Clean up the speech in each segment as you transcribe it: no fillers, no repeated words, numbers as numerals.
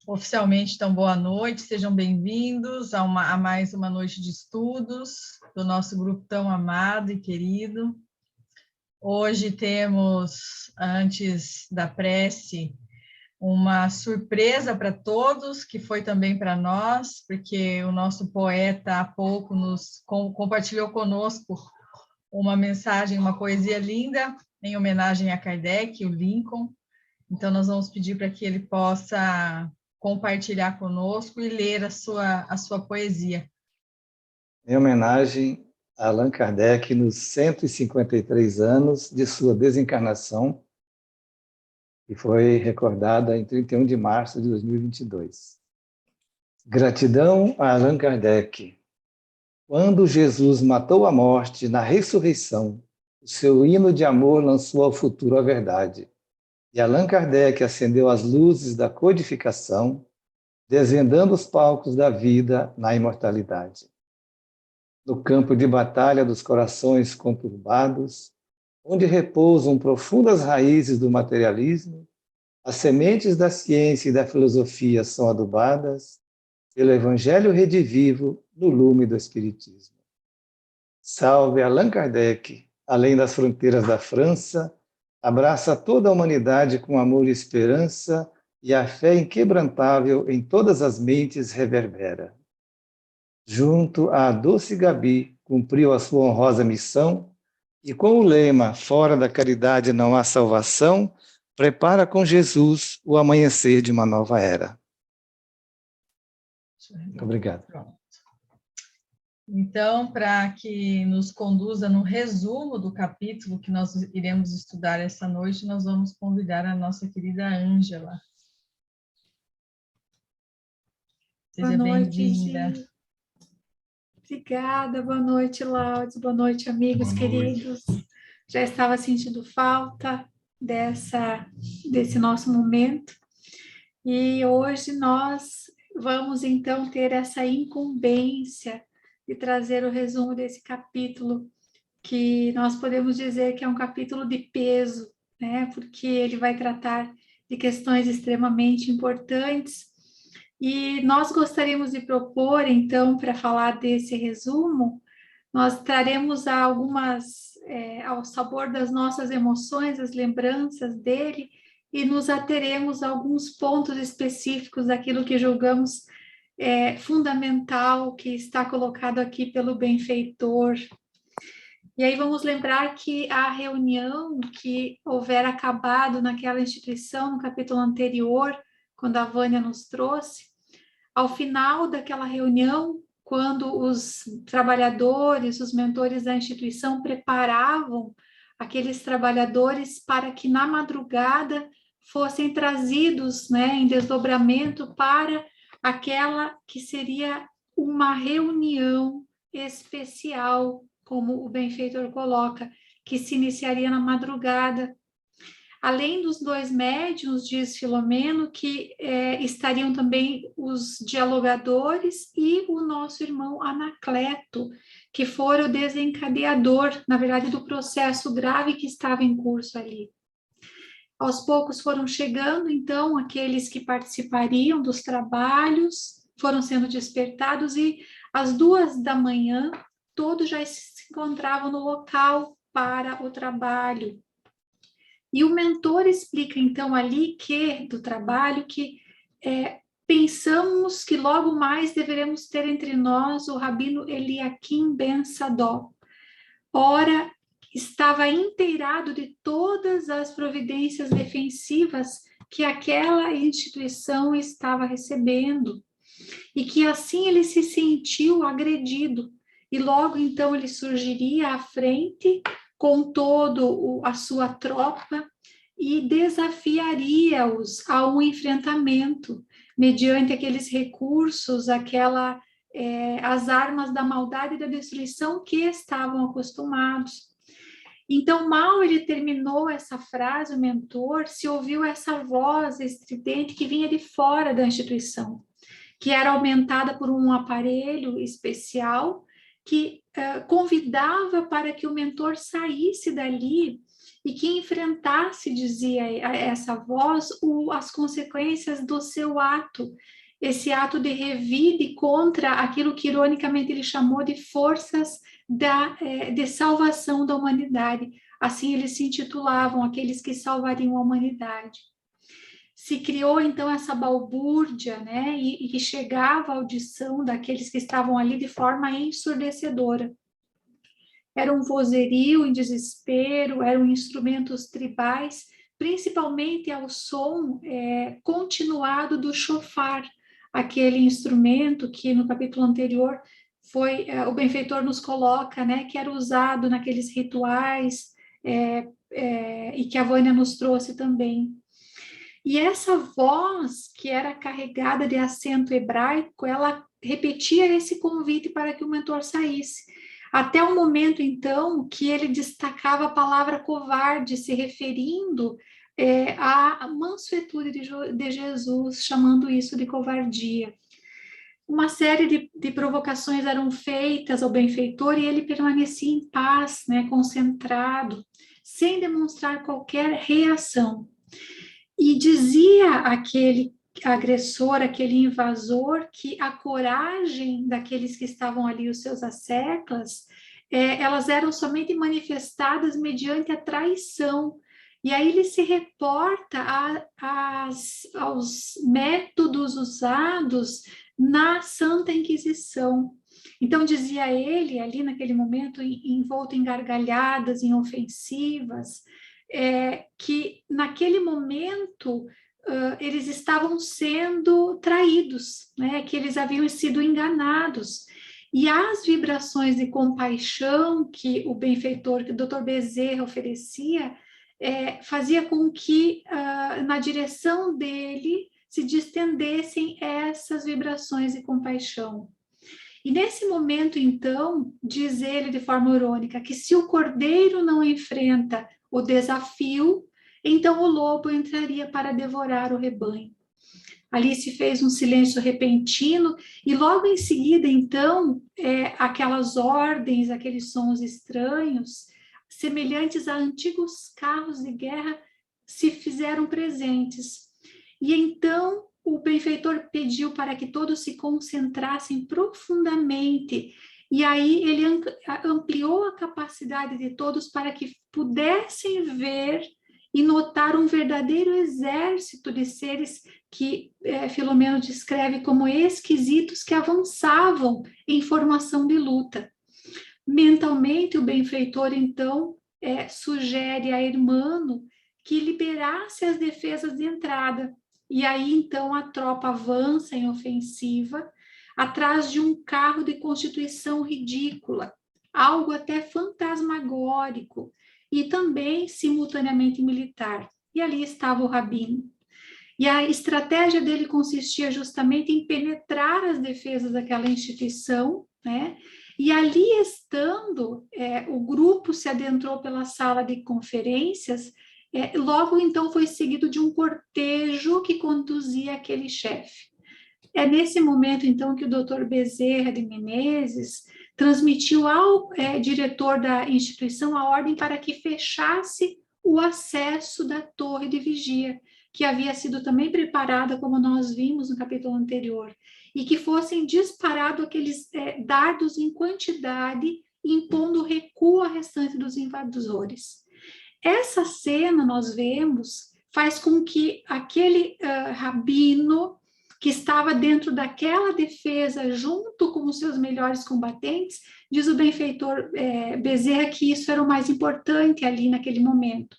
Oficialmente, então, boa noite, sejam bem-vindos a mais uma noite de estudos do nosso grupo tão amado e querido. Hoje temos, antes da prece, uma surpresa para todos, que foi também para nós, porque o nosso poeta há pouco nos compartilhou conosco uma mensagem, uma poesia linda, em homenagem a Kardec, o Lincoln. Então, nós vamos pedir para que ele possa compartilhar conosco e ler a sua poesia. Em homenagem a Allan Kardec, nos 153 anos de sua desencarnação, que foi recordada em 31 de março de 2022. Gratidão a Allan Kardec. Quando Jesus matou a morte na ressurreição, o seu hino de amor lançou ao futuro a verdade. E Allan Kardec acendeu as luzes da codificação, desvendando os palcos da vida na imortalidade. No campo de batalha dos corações conturbados, onde repousam profundas raízes do materialismo, as sementes da ciência e da filosofia são adubadas pelo Evangelho redivivo no lume do Espiritismo. Salve Allan Kardec, além das fronteiras da França, abraça toda a humanidade com amor e esperança, e a fé inquebrantável em todas as mentes reverbera. Junto à doce Gabi, cumpriu a sua honrosa missão, e com o lema "Fora da caridade não há salvação", prepara com Jesus o amanhecer de uma nova era. Obrigado. Então, para que nos conduza no resumo do capítulo que nós iremos estudar essa noite, nós vamos convidar a nossa querida Ângela. Seja bem-vinda. Obrigada, boa noite, Laudes, boa noite, amigos queridos. Já estava sentindo falta desse nosso momento, e hoje nós vamos então ter essa incumbência de trazer o resumo desse capítulo, que nós podemos dizer que é um capítulo de peso, né? Porque ele vai tratar de questões extremamente importantes. E nós gostaríamos de propor, então, para falar desse resumo, nós traremos ao sabor das nossas emoções, as lembranças dele, e nos ateremos a alguns pontos específicos daquilo que julgamos fundamental, que está colocado aqui pelo benfeitor. E aí vamos lembrar que a reunião que houver acabado naquela instituição, no capítulo anterior, quando a Vânia nos trouxe, ao final daquela reunião, quando os trabalhadores, os mentores da instituição preparavam aqueles trabalhadores para que na madrugada fossem trazidos, né, em desdobramento para aquela que seria uma reunião especial, como o benfeitor coloca, que se iniciaria na madrugada. Além dos dois médiuns, diz Filomeno, que estariam também os dialogadores e o nosso irmão Anacleto, que fora o desencadeador, na verdade, do processo grave que estava em curso ali. Aos poucos foram chegando, então, aqueles que participariam dos trabalhos, foram sendo despertados, e às 2h, todos já se encontravam no local para o trabalho. E o mentor explica, então, ali do trabalho, que pensamos que logo mais deveremos ter entre nós o Rabino Eliakim Ben Sadó. Ora, estava inteirado de todas as providências defensivas que aquela instituição estava recebendo, e que assim ele se sentiu agredido, e logo então ele surgiria à frente com todo a sua tropa e desafiaria-os a um enfrentamento mediante aqueles recursos, as armas da maldade e da destruição que estavam acostumados. Então, mal ele terminou essa frase, o mentor, se ouviu essa voz estridente que vinha de fora da instituição, que era aumentada por um aparelho especial que convidava para que o mentor saísse dali e que enfrentasse, dizia essa voz, as consequências do seu ato, esse ato de revide contra aquilo que ironicamente ele chamou de forças de salvação da humanidade. Assim eles se intitulavam, aqueles que salvariam a humanidade. Se criou então essa balbúrdia, né, e chegava a audição daqueles que estavam ali de forma ensurdecedora. Era um vozerio em desespero, eram instrumentos tribais, principalmente ao som continuado do chofar, aquele instrumento que no capítulo anterior foi, o benfeitor nos coloca, né, que era usado naqueles rituais, e que a Vânia nos trouxe também. E essa voz, que era carregada de acento hebraico, ela repetia esse convite para que o mentor saísse. Até o momento, então, que ele destacava a palavra covarde, se referindo à mansuetude de Jesus, chamando isso de covardia. Uma série de provocações eram feitas ao benfeitor e ele permanecia em paz, né, concentrado, sem demonstrar qualquer reação. E dizia aquele agressor, aquele invasor, que a coragem daqueles que estavam ali, os seus asseclas, elas eram somente manifestadas mediante a traição. E aí ele se reporta aos métodos usados na Santa Inquisição. Então, dizia ele, ali naquele momento, envolto em gargalhadas, em ofensivas, que naquele momento eles estavam sendo traídos, né? Que eles haviam sido enganados. E as vibrações de compaixão que o benfeitor, que o Dr. Bezerra oferecia, fazia com que na direção dele se distendessem essas vibrações de compaixão. E nesse momento, então, diz ele de forma irônica, que se o cordeiro não enfrenta o desafio, então o lobo entraria para devorar o rebanho. Ali se fez um silêncio repentino e logo em seguida, então, aquelas ordens, aqueles sons estranhos, semelhantes a antigos carros de guerra, se fizeram presentes. E então o benfeitor pediu para que todos se concentrassem profundamente, e aí ele ampliou a capacidade de todos para que pudessem ver e notar um verdadeiro exército de seres que Filomeno descreve como esquisitos que avançavam em formação de luta. Mentalmente, o benfeitor, então, sugere a Hermano que liberasse as defesas de entrada. E aí, então, a tropa avança em ofensiva, atrás de um carro de constituição ridícula, algo até fantasmagórico, e também simultaneamente militar. E ali estava o Rabino. E a estratégia dele consistia justamente em penetrar as defesas daquela instituição, né? E ali estando, o grupo se adentrou pela sala de conferências. Logo, então, foi seguido de um cortejo que conduzia aquele chefe. É nesse momento, então, que o Dr. Bezerra de Menezes transmitiu ao diretor da instituição a ordem para que fechasse o acesso da torre de vigia, que havia sido também preparada, como nós vimos no capítulo anterior, e que fossem disparados aqueles dardos em quantidade, impondo recuo ao restante dos invasores. Essa cena, nós vemos, faz com que aquele rabino que estava dentro daquela defesa, junto com os seus melhores combatentes, diz o benfeitor Bezerra que isso era o mais importante ali naquele momento.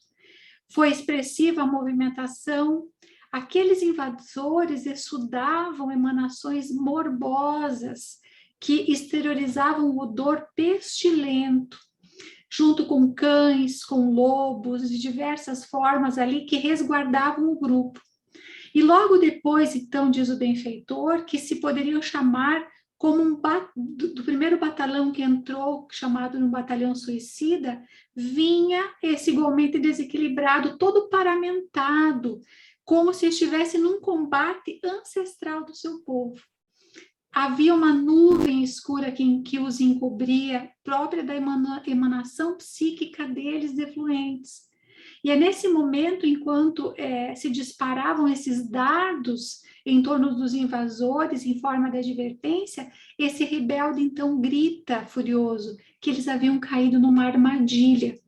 Foi expressiva a movimentação, aqueles invasores exudavam emanações morbosas que exteriorizavam um odor pestilento, junto com cães, com lobos, de diversas formas ali que resguardavam o grupo. E logo depois, então, diz o benfeitor, que se poderiam chamar como do primeiro batalhão que entrou, chamado um batalhão suicida, vinha esse igualmente desequilibrado, todo paramentado, como se estivesse num combate ancestral do seu povo. Havia uma nuvem escura que os encobria, própria da emanação psíquica deles, defluentes. E é nesse momento, enquanto se disparavam esses dardos em torno dos invasores, em forma de advertência, esse rebelde então grita, furioso, que eles haviam caído numa armadilha,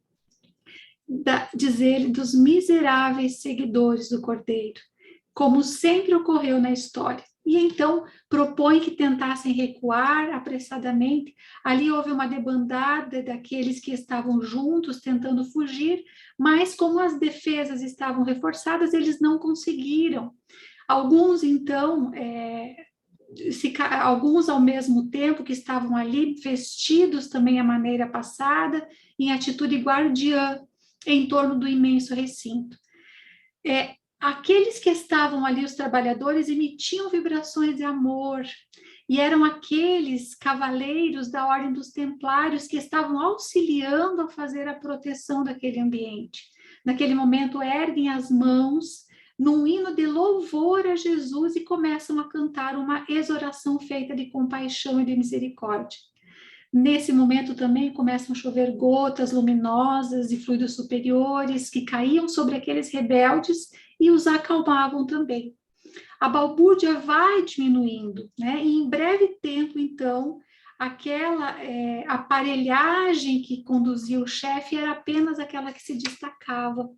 diz ele, dos miseráveis seguidores do Cordeiro, como sempre ocorreu na história. E então propõe que tentassem recuar apressadamente. Ali houve uma debandada daqueles que estavam juntos, tentando fugir, mas como as defesas estavam reforçadas, eles não conseguiram. Alguns, então, alguns ao mesmo tempo que estavam ali, vestidos também à maneira passada, em atitude guardiã, em torno do imenso recinto. Aqueles que estavam ali, os trabalhadores, emitiam vibrações de amor, e eram aqueles cavaleiros da Ordem dos Templários que estavam auxiliando a fazer a proteção daquele ambiente. Naquele momento, erguem as mãos num hino de louvor a Jesus e começam a cantar uma exoração feita de compaixão e de misericórdia. Nesse momento também começam a chover gotas luminosas e fluidos superiores que caíam sobre aqueles rebeldes e os acalmavam também. A balbúrdia vai diminuindo, né? E em breve tempo, então, aquela aparelhagem que conduzia o chefe era apenas aquela que se destacava.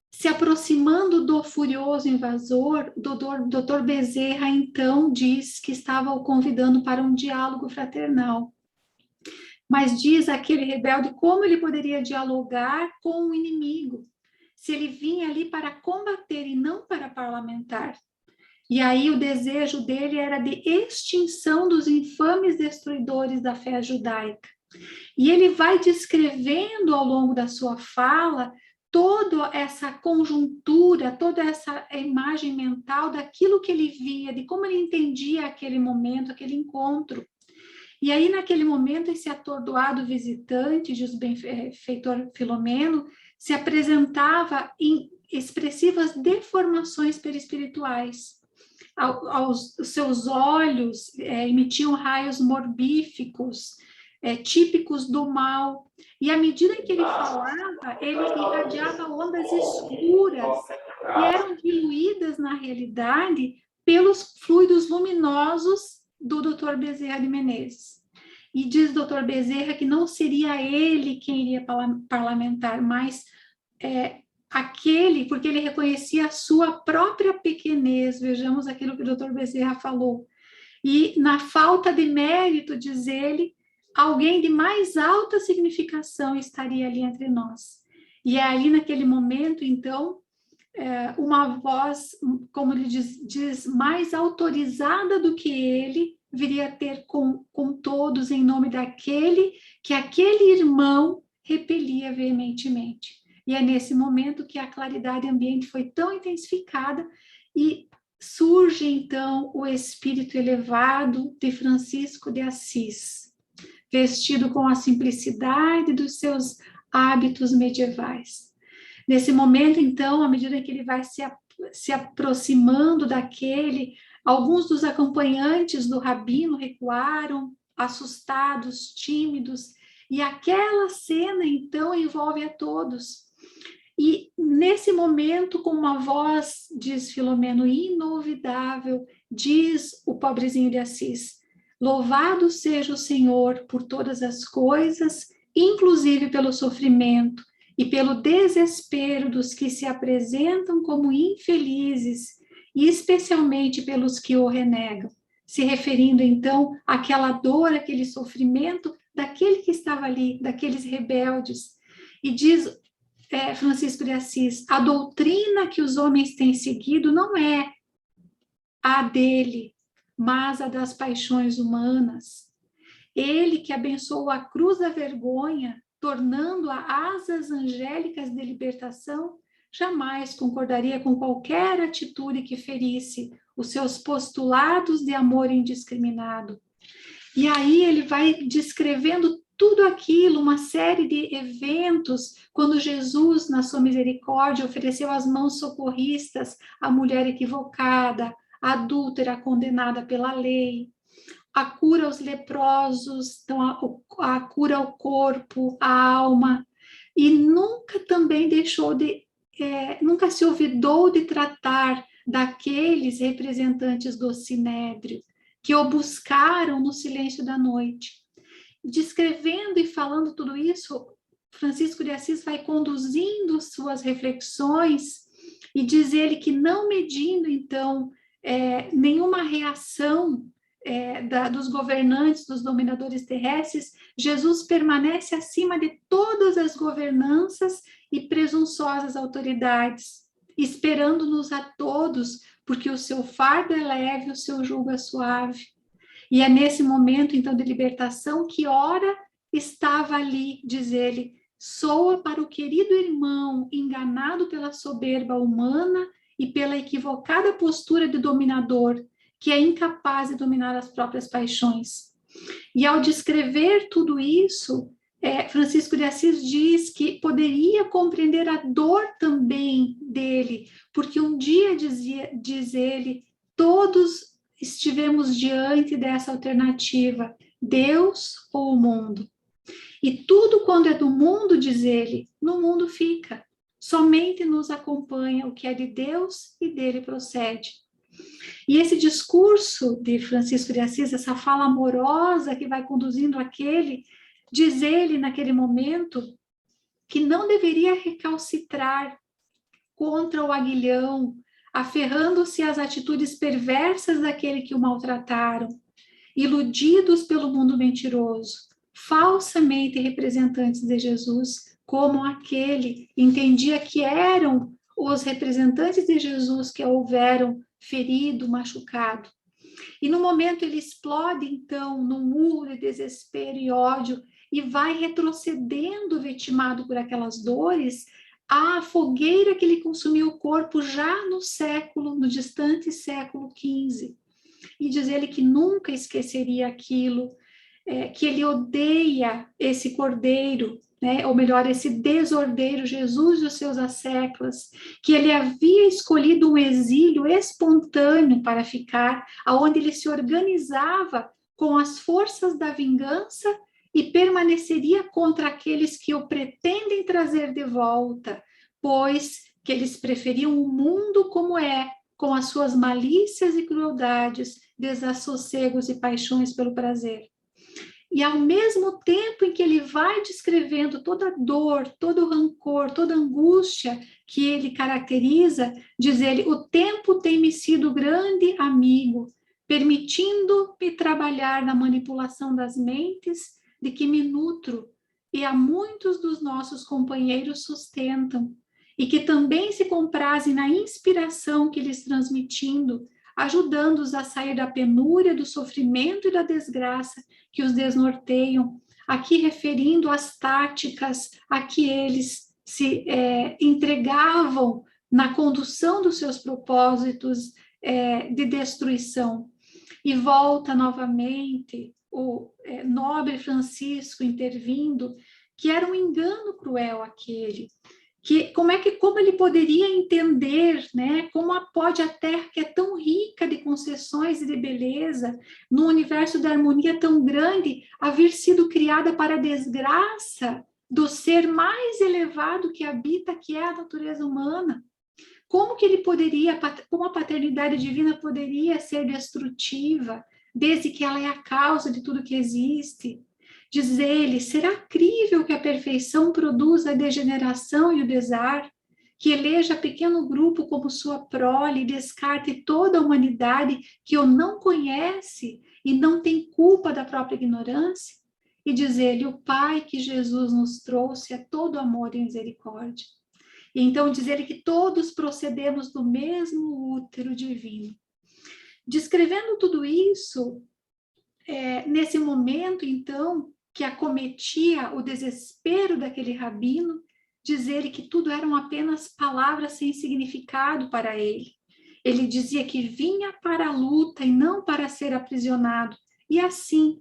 Se aproximando do furioso invasor, o Dr. Bezerra, então, diz que estava o convidando para um diálogo fraternal. Mas diz aquele rebelde como ele poderia dialogar com o inimigo, se ele vinha ali para combater e não para parlamentar. E aí o desejo dele era de extinção dos infames destruidores da fé judaica. E ele vai descrevendo ao longo da sua fala toda essa conjuntura, toda essa imagem mental daquilo que ele via, de como ele entendia aquele momento, aquele encontro. E aí, naquele momento, esse atordoado visitante, diz o benfeitor Filomeno, se apresentava em expressivas deformações perispirituais. Os seus olhos emitiam raios morbíficos, típicos do mal. E à medida que ele falava, ele irradiava ondas escuras que eram diluídas, na realidade, pelos fluidos luminosos do Dr. Bezerra de Menezes. E diz o Dr. Bezerra que não seria ele quem iria parlamentar, mas aquele, porque ele reconhecia a sua própria pequenez. Vejamos aquilo que o Dr. Bezerra falou. E na falta de mérito, diz ele, alguém de mais alta significação estaria ali entre nós. E é ali naquele momento, então, uma voz, como ele diz, mais autorizada do que ele, viria a ter com todos em nome daquele que aquele irmão repelia veementemente. E é nesse momento que a claridade ambiente foi tão intensificada e surge, então, o espírito elevado de Francisco de Assis, vestido com a simplicidade dos seus hábitos medievais. Nesse momento, então, à medida que ele vai se aproximando daquele, alguns dos acompanhantes do rabino recuaram, assustados, tímidos, e aquela cena, então, envolve a todos. E nesse momento, com uma voz, diz Filomeno, inovidável, diz o pobrezinho de Assis: louvado seja o Senhor por todas as coisas, inclusive pelo sofrimento e pelo desespero dos que se apresentam como infelizes, e especialmente pelos que o renegam, se referindo então àquela dor, aquele sofrimento daquele que estava ali, daqueles rebeldes. E diz Francisco de Assis: a doutrina que os homens têm seguido não é a dele, mas a das paixões humanas. Ele que abençoou a cruz da vergonha, tornando-a asas angélicas de libertação, jamais concordaria com qualquer atitude que ferisse os seus postulados de amor indiscriminado. E aí ele vai descrevendo tudo aquilo, uma série de eventos, quando Jesus, na sua misericórdia, ofereceu as mãos socorristas à mulher equivocada, à adúltera condenada pela lei, a cura aos leprosos, então a cura ao corpo, à alma, e nunca também nunca se olvidou de tratar daqueles representantes do Sinédrio, que o buscaram no silêncio da noite. Descrevendo e falando tudo isso, Francisco de Assis vai conduzindo suas reflexões e diz ele que, não medindo, então, nenhuma reação dos governantes, dos dominadores terrestres, Jesus permanece acima de todas as governanças e presunçosas autoridades, esperando-nos a todos, porque o seu fardo é leve, o seu jugo é suave. E é nesse momento, então, de libertação, que ora estava ali, diz ele, soa para o querido irmão, enganado pela soberba humana e pela equivocada postura de dominador, que é incapaz de dominar as próprias paixões. E ao descrever tudo isso, Francisco de Assis diz que poderia compreender a dor também dele, porque um dia, diz ele, todos estivemos diante dessa alternativa, Deus ou o mundo. E tudo quando é do mundo, diz ele, no mundo fica. Somente nos acompanha o que é de Deus e dele procede. E esse discurso de Francisco de Assis, essa fala amorosa que vai conduzindo aquele, diz ele naquele momento que não deveria recalcitrar contra o aguilhão, aferrando-se às atitudes perversas daquele que o maltrataram, iludidos pelo mundo mentiroso, falsamente representantes de Jesus, como aquele entendia que eram os representantes de Jesus que houveram ferido, machucado. E no momento ele explode, então, num urro de desespero e ódio e vai retrocedendo, vitimado por aquelas dores, à fogueira que lhe consumiu o corpo já no distante século XV. E diz ele que nunca esqueceria aquilo, que ele odeia esse cordeiro, né? Ou melhor, esse desordeiro, Jesus e os seus asseclas, que ele havia escolhido um exílio espontâneo para ficar, aonde ele se organizava com as forças da vingança e permaneceria contra aqueles que o pretendem trazer de volta, pois que eles preferiam o mundo como é, com as suas malícias e crueldades, desassossegos e paixões pelo prazer. E ao mesmo tempo em que ele vai descrevendo toda a dor, todo o rancor, toda a angústia que ele caracteriza, diz ele, o tempo tem me sido grande amigo, permitindo-me trabalhar na manipulação das mentes de que me nutro, e a muitos dos nossos companheiros sustentam, e que também se comprazem na inspiração que lhes transmitindo, ajudando-os a sair da penúria, do sofrimento e da desgraça que os desnorteiam, aqui referindo às táticas a que eles se entregavam na condução dos seus propósitos de destruição. E volta novamente o nobre Francisco intervindo, que era um engano cruel aquele, que como ele poderia entender, né, como pode a Terra, que é tão rica de concessões e de beleza, num universo de harmonia tão grande, haver sido criada para a desgraça do ser mais elevado que habita, que é a natureza humana. Como que ele poderia, como a paternidade divina poderia ser destrutiva, desde que ela é a causa de tudo que existe? Diz ele, será crível que a perfeição produza a degeneração e o desar, que eleja pequeno grupo como sua prole e descarte toda a humanidade que o não conhece e não tem culpa da própria ignorância? E diz ele, o Pai que Jesus nos trouxe é todo amor e misericórdia. E então diz ele que todos procedemos do mesmo útero divino. Descrevendo tudo isso, nesse momento, então, que acometia o desespero daquele rabino, diz ele que tudo eram apenas palavras sem significado para ele. Ele dizia que vinha para a luta e não para ser aprisionado. E assim,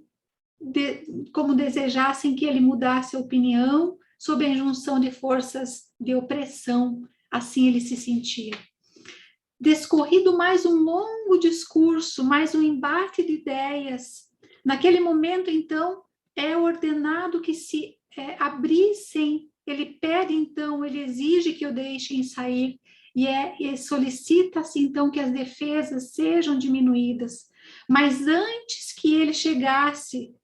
como desejassem que ele mudasse a opinião sob a injunção de forças de opressão, assim ele se sentia. Descorrido mais um longo discurso, mais um embate de ideias. Naquele momento, então, é ordenado que se abrissem. Ele pede, então, ele exige que o deixem sair e solicita-se, então, que as defesas sejam diminuídas. Mas antes que ele chegasse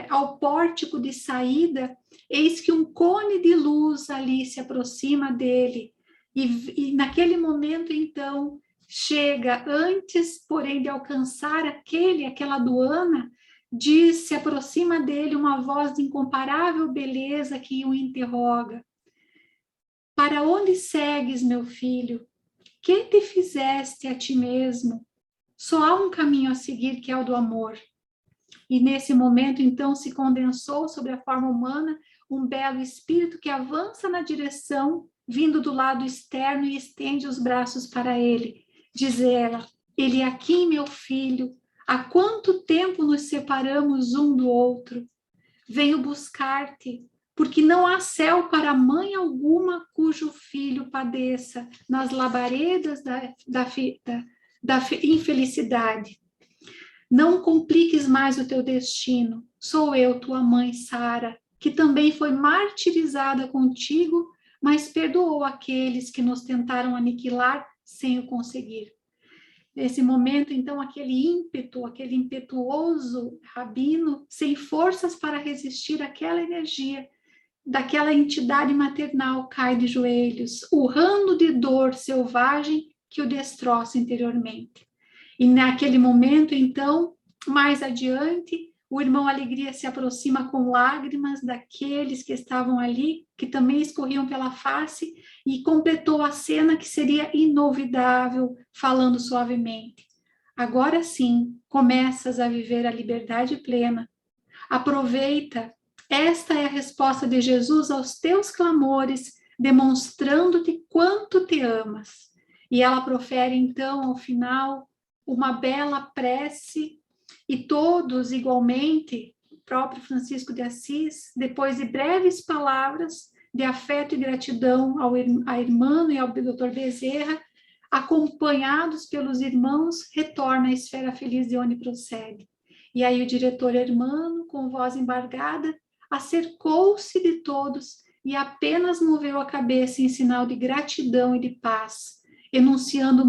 ao pórtico de saída, eis que um cone de luz ali se aproxima dele. E naquele momento, então, chega, antes, porém, de alcançar aquela aduana, se aproxima dele uma voz de incomparável beleza que o interroga. Para onde segues, meu filho? Que te fizeste a ti mesmo? Só há um caminho a seguir, que é o do amor. E nesse momento, então, se condensou sobre a forma humana um belo espírito que avança na direção, vindo do lado externo, e estende os braços para ele. Diz ela: ele é aqui, meu filho. Há quanto tempo nos separamos um do outro? Venho buscar-te, porque não há céu para mãe alguma cujo filho padeça nas labaredas da infelicidade. Não compliques mais o teu destino. Sou eu, tua mãe, Sara, que também foi martirizada contigo, mas perdoou aqueles que nos tentaram aniquilar sem o conseguir. Nesse momento, então, aquele ímpeto, aquele impetuoso rabino, sem forças para resistir àquela energia, daquela entidade maternal, cai de joelhos, urrando de dor selvagem que o destroça interiormente. E naquele momento, então, mais adiante, o irmão Alegria se aproxima com lágrimas daqueles que estavam ali, que também escorriam pela face, e completou a cena que seria inolvidável, falando suavemente. Agora sim, começas a viver a liberdade plena. Aproveita, esta é a resposta de Jesus aos teus clamores, demonstrando-te quanto te amas. E ela profere, então, ao final, uma bela prece, e todos igualmente, o próprio Francisco de Assis, depois de breves palavras de afeto e gratidão à irmã e ao Dr. Bezerra, acompanhados pelos irmãos, retorna à esfera feliz de onde procede. E aí o diretor Hermano, com voz embargada, acercou-se de todos e apenas moveu a cabeça em sinal de gratidão e de paz, enunciando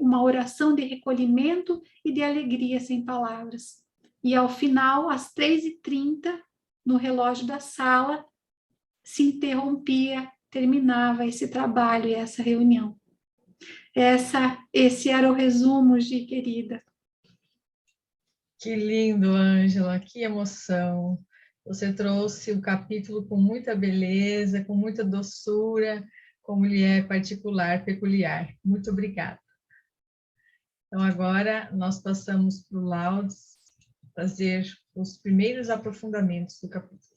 uma oração de recolhimento e de alegria sem palavras. E ao final, às 3h30, no relógio da sala, se interrompia, terminava esse trabalho e essa reunião. Esse era o resumo, Gi, querida. Que lindo, Ângela, que emoção. Você trouxe o capítulo com muita beleza, com muita doçura, como lhe é particular, peculiar. Muito obrigada. Então, agora nós passamos para o Laudes fazer os primeiros aprofundamentos do capítulo.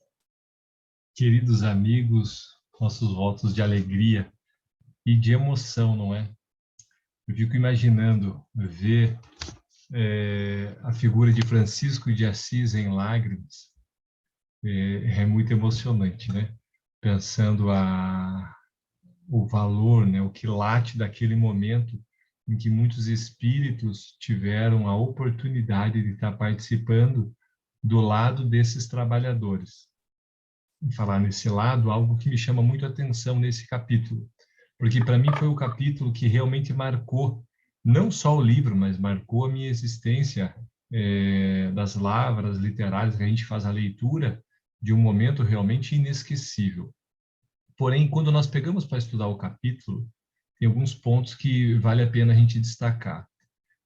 Queridos amigos, nossos votos de alegria e de emoção, não é? Eu fico imaginando ver a figura de Francisco de Assis em lágrimas. É muito emocionante, né? Pensando o valor, né? O quilate daquele momento em que muitos espíritos tiveram a oportunidade de estar participando do lado desses trabalhadores. E falar nesse lado, algo que me chama muito a atenção nesse capítulo, porque para mim foi o capítulo que realmente marcou não só o livro, mas marcou a minha existência das lavras literárias que a gente faz a leitura de um momento realmente inesquecível. Porém, quando nós pegamos para estudar o capítulo, tem alguns pontos que vale a pena a gente destacar.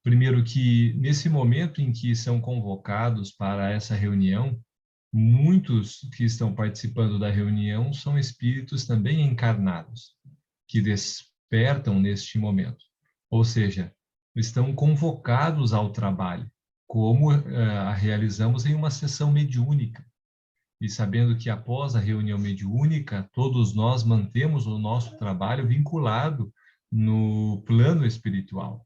Primeiro, que nesse momento em que são convocados para essa reunião, muitos que estão participando da reunião são espíritos também encarnados, que despertam neste momento. Ou seja, estão convocados ao trabalho, como a realizamos em uma sessão mediúnica. e sabendo que após a reunião mediúnica, todos nós mantemos o nosso trabalho vinculado no plano espiritual.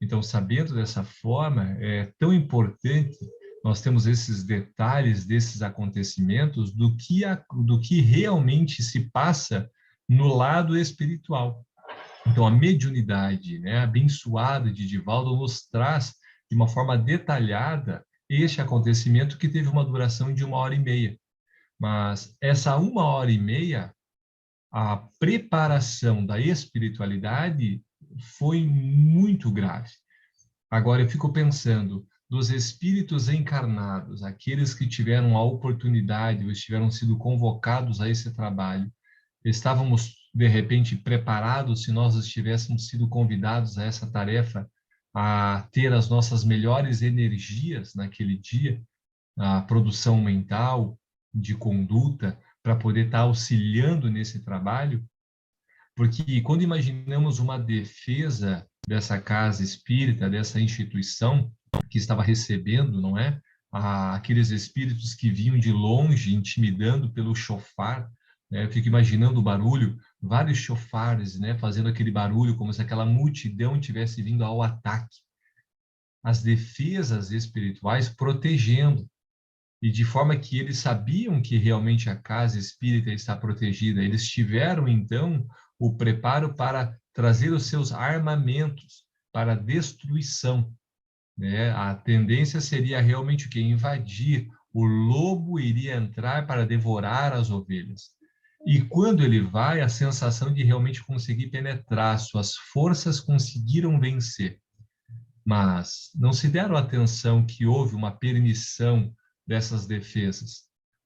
Então, sabendo dessa forma, é tão importante nós temos esses detalhes desses acontecimentos do que realmente se passa no lado espiritual. Então, a mediunidade, né, abençoada de Divaldo nos traz de uma forma detalhada este acontecimento que teve uma duração de 1h30. Mas essa 1h30, a preparação da espiritualidade foi muito grave. Agora, eu fico pensando, dos espíritos encarnados, aqueles que tiveram a oportunidade ou estiveram sido convocados a esse trabalho, estávamos, de repente, preparados se nós estivéssemos sido convidados a essa tarefa, a ter as nossas melhores energias naquele dia, a produção mental, de conduta, para poder estar auxiliando nesse trabalho? Porque quando imaginamos uma defesa dessa casa espírita, dessa instituição que estava recebendo, não é? Aqueles espíritos que vinham de longe, intimidando pelo chofar, né? Eu fico imaginando o barulho, vários chofares, né? Fazendo aquele barulho como se aquela multidão tivesse vindo ao ataque. As defesas espirituais protegendo, e de forma que eles sabiam que realmente a casa espírita está protegida. Eles tiveram, então, o preparo para trazer os seus armamentos para a destruição, né? A tendência seria realmente o quê? Invadir. O lobo iria entrar para devorar as ovelhas. E quando ele vai, a sensação de realmente conseguir penetrar, suas forças conseguiram vencer. Mas não se deram atenção que houve uma permissão dessas defesas,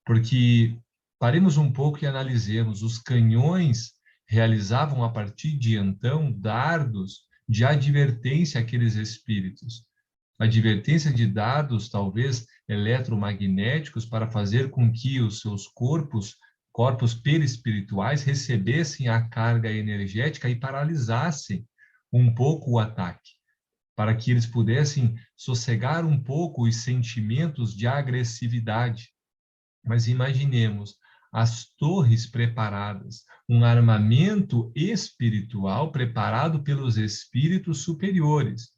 porque paremos um pouco e analisemos, os canhões realizavam a partir de então dardos de advertência àqueles espíritos, advertência de dardos talvez eletromagnéticos para fazer com que os seus corpos perispirituais recebessem a carga energética e paralisassem um pouco o ataque, para que eles pudessem sossegar um pouco os sentimentos de agressividade. Mas imaginemos as torres preparadas, um armamento espiritual preparado pelos espíritos superiores,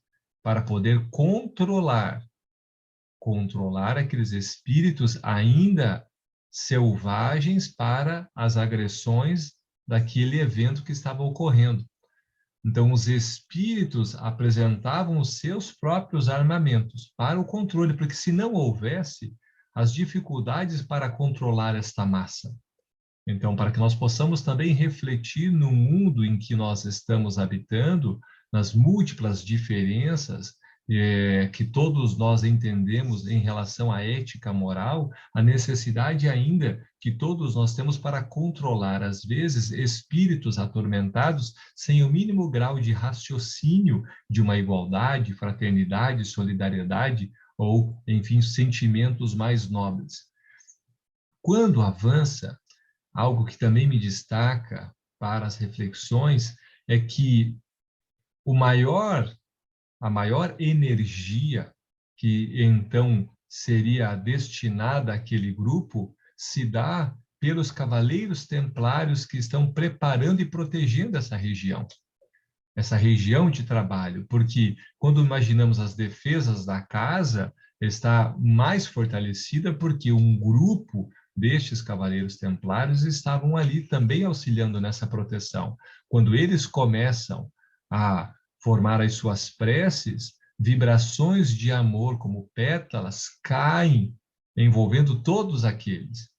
para poder controlar aqueles espíritos ainda selvagens para as agressões daquele evento que estava ocorrendo. Então, os espíritos apresentavam os seus próprios armamentos para o controle, porque se não houvesse as dificuldades para controlar esta massa. Então, para que nós possamos também refletir no mundo em que nós estamos habitando, nas múltiplas diferenças que todos nós entendemos em relação à ética moral, a necessidade ainda que todos nós temos para controlar, às vezes, espíritos atormentados sem o mínimo grau de raciocínio de uma igualdade, fraternidade, solidariedade ou, enfim, sentimentos mais nobres. Quando avança, algo que também me destaca para as reflexões é que a maior energia que então seria destinada àquele grupo se dá pelos cavaleiros templários que estão preparando e protegendo essa região de trabalho, porque quando imaginamos as defesas da casa, está mais fortalecida porque um grupo destes cavaleiros templários estavam ali também auxiliando nessa proteção. Quando eles começam a formar as suas preces, vibrações de amor como pétalas caem, envolvendo todos aqueles.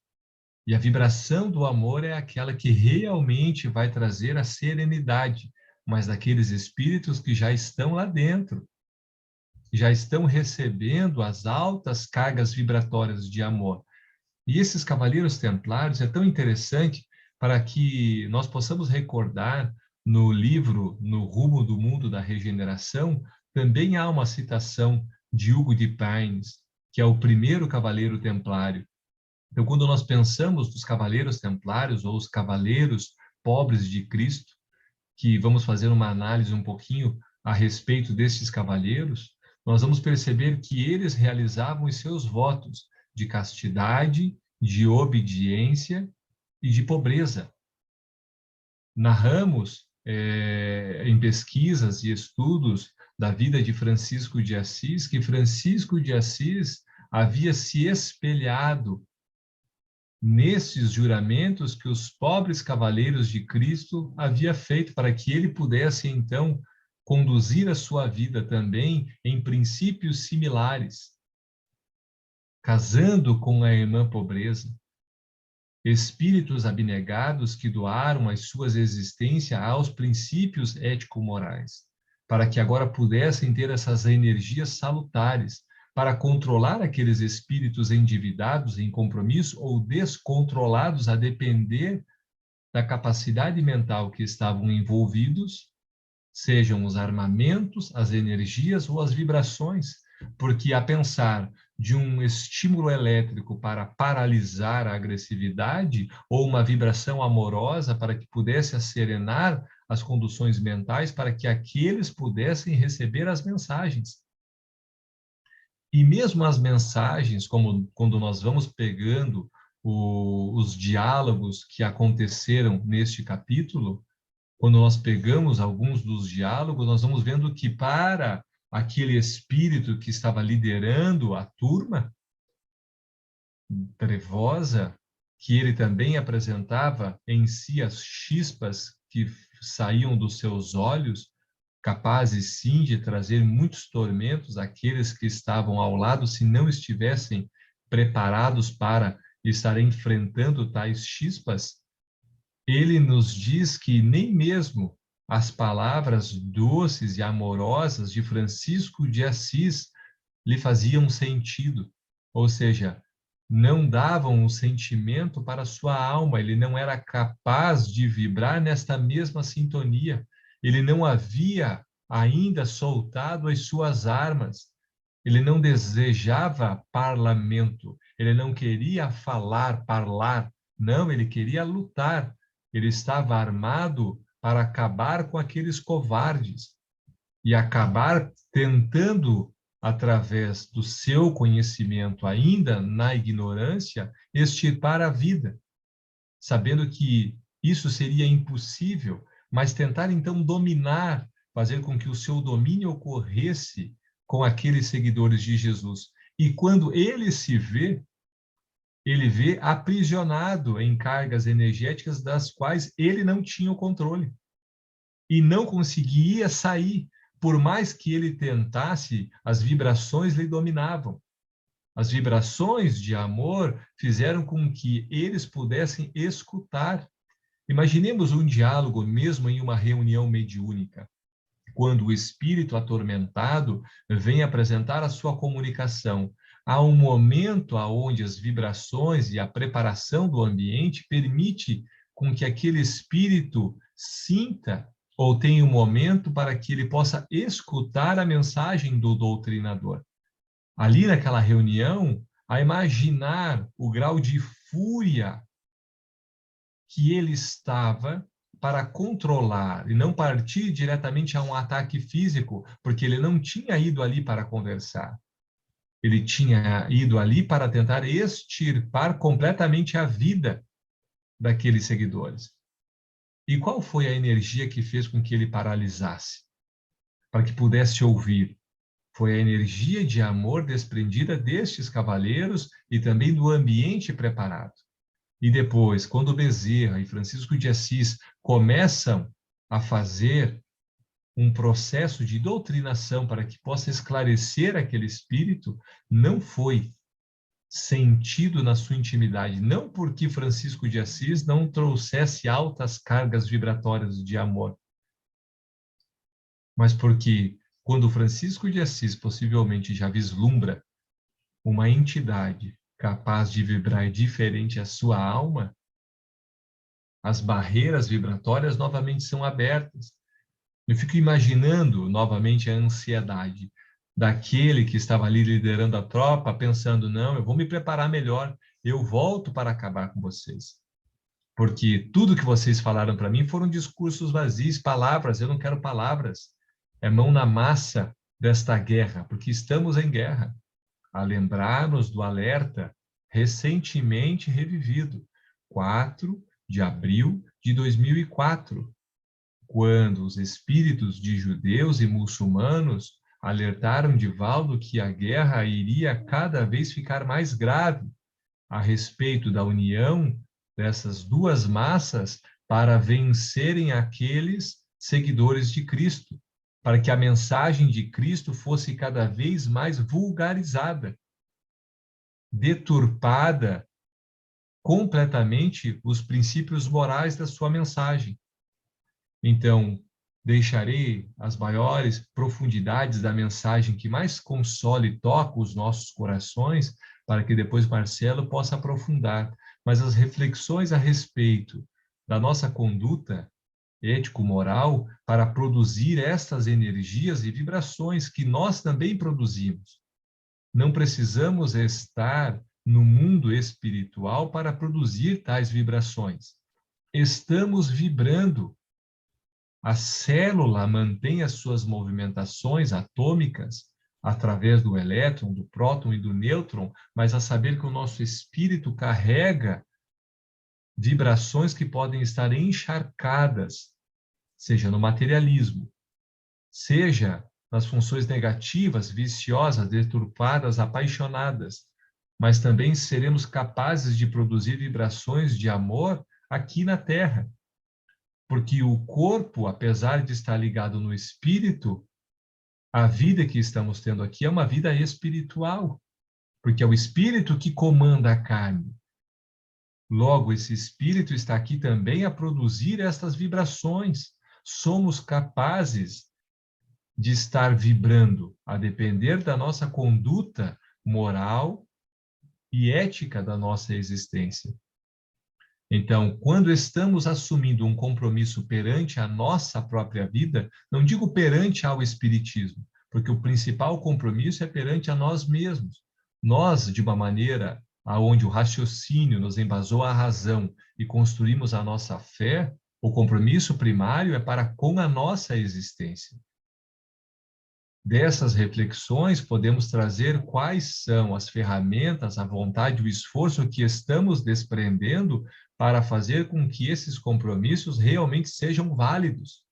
E a vibração do amor é aquela que realmente vai trazer a serenidade, mas daqueles espíritos que já estão lá dentro, já estão recebendo as altas cargas vibratórias de amor. E esses cavaleiros templários é tão interessante para que nós possamos recordar no livro No Rumo do Mundo da Regeneração, também há uma citação de Hugo de Paynes, que é o primeiro cavaleiro templário. Então, quando nós pensamos dos cavaleiros templários ou os cavaleiros pobres de Cristo, que vamos fazer uma análise um pouquinho a respeito destes cavaleiros, nós vamos perceber que eles realizavam os seus votos de castidade, de obediência e de pobreza. Narramos em pesquisas e estudos da vida de Francisco de Assis, que Francisco de Assis havia se espelhado nesses juramentos que os pobres cavaleiros de Cristo havia feito para que ele pudesse, então, conduzir a sua vida também em princípios similares, casando com a irmã pobreza, espíritos abnegados que doaram as suas existências aos princípios ético-morais, para que agora pudessem ter essas energias salutares, para controlar aqueles espíritos endividados em compromisso ou descontrolados a depender da capacidade mental que estavam envolvidos, sejam os armamentos, as energias ou as vibrações, porque a pensar de um estímulo elétrico para paralisar a agressividade ou uma vibração amorosa para que pudesse asserenar as conduções mentais para que aqueles pudessem receber as mensagens. E mesmo as mensagens, como quando nós vamos pegando os diálogos que aconteceram neste capítulo, quando nós pegamos alguns dos diálogos, nós vamos vendo que para aquele espírito que estava liderando a turma trevosa, que ele também apresentava em si as chispas que saíam dos seus olhos, capazes sim de trazer muitos tormentos àqueles que estavam ao lado se não estivessem preparados para estar enfrentando tais chispas, ele nos diz que nem mesmo as palavras doces e amorosas de Francisco de Assis lhe faziam sentido, ou seja, não davam um sentimento para a sua alma, ele não era capaz de vibrar nesta mesma sintonia, ele não havia ainda soltado as suas armas, ele não desejava parlamento, ele não queria parlar, não, ele queria lutar, ele estava armado para acabar com aqueles covardes e acabar tentando, através do seu conhecimento, ainda na ignorância, extirpar a vida, sabendo que isso seria impossível, mas tentar então dominar, fazer com que o seu domínio ocorresse com aqueles seguidores de Jesus. E quando ele se vê, ele vê aprisionado em cargas energéticas das quais ele não tinha o controle e não conseguia sair. Por mais que ele tentasse, as vibrações lhe dominavam. As vibrações de amor fizeram com que eles pudessem escutar. Imaginemos um diálogo mesmo em uma reunião mediúnica, quando o espírito atormentado vem apresentar a sua comunicação. Há um momento onde as vibrações e a preparação do ambiente permite com que aquele espírito sinta ou tenha um momento para que ele possa escutar a mensagem do doutrinador. Ali naquela reunião, a imaginar o grau de fúria que ele estava para controlar e não partir diretamente a um ataque físico, porque ele não tinha ido ali para conversar. Ele tinha ido ali para tentar extirpar completamente a vida daqueles seguidores. E qual foi a energia que fez com que ele paralisasse? Para que pudesse ouvir. Foi a energia de amor desprendida destes cavaleiros e também do ambiente preparado. E depois, quando Bezerra e Francisco de Assis começam a fazer um processo de doutrinação para que possa esclarecer aquele espírito, não foi sentido na sua intimidade, não porque Francisco de Assis não trouxesse altas cargas vibratórias de amor, mas porque quando Francisco de Assis possivelmente já vislumbra uma entidade capaz de vibrar diferente à sua alma, as barreiras vibratórias novamente são abertas. Eu fico imaginando novamente a ansiedade daquele que estava ali liderando a tropa, pensando, não, eu vou me preparar melhor, eu volto para acabar com vocês. Porque tudo que vocês falaram para mim foram discursos vazios, palavras, eu não quero palavras. É mão na massa desta guerra, porque estamos em guerra. A lembrar-nos do alerta recentemente revivido, 4 de abril de 2004, quando os espíritos de judeus e muçulmanos alertaram Divaldo que a guerra iria cada vez ficar mais grave a respeito da união dessas duas massas para vencerem aqueles seguidores de Cristo, para que a mensagem de Cristo fosse cada vez mais vulgarizada, deturpada completamente os princípios morais da sua mensagem. Então, deixarei as maiores profundidades da mensagem que mais consola e toca os nossos corações, para que depois Marcelo possa aprofundar. Mas as reflexões a respeito da nossa conduta ético-moral para produzir estas energias e vibrações que nós também produzimos. Não precisamos estar no mundo espiritual para produzir tais vibrações. Estamos vibrando. A célula mantém as suas movimentações atômicas através do elétron, do próton e do nêutron, mas a saber que o nosso espírito carrega vibrações que podem estar encharcadas, seja no materialismo, seja nas funções negativas, viciosas, deturpadas, apaixonadas, mas também seremos capazes de produzir vibrações de amor aqui na Terra. Porque o corpo, apesar de estar ligado no espírito, a vida que estamos tendo aqui é uma vida espiritual, porque é o espírito que comanda a carne. Logo, esse espírito está aqui também a produzir estas vibrações. Somos capazes de estar vibrando, a depender da nossa conduta moral e ética da nossa existência. Então, quando estamos assumindo um compromisso perante a nossa própria vida, não digo perante ao espiritismo, porque o principal compromisso é perante a nós mesmos. Nós, de uma maneira aonde o raciocínio nos embasou a razão e construímos a nossa fé, o compromisso primário é para com a nossa existência. Dessas reflexões, podemos trazer quais são as ferramentas, a vontade, o esforço que estamos desprendendo para fazer com que esses compromissos realmente sejam válidos,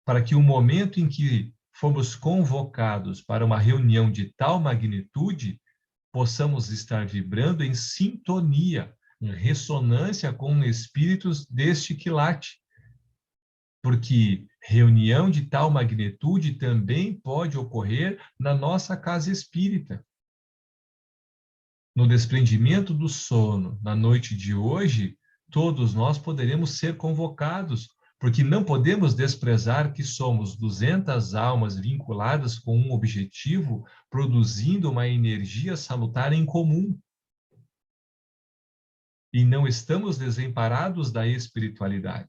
para que o momento em que fomos convocados para uma reunião de tal magnitude, possamos estar vibrando em sintonia, em ressonância com espíritos deste quilate. Porque reunião de tal magnitude também pode ocorrer na nossa casa espírita. No desprendimento do sono, na noite de hoje, todos nós poderemos ser convocados, porque não podemos desprezar que somos 200 almas vinculadas com um objetivo, produzindo uma energia salutar em comum. E não estamos desamparados da espiritualidade.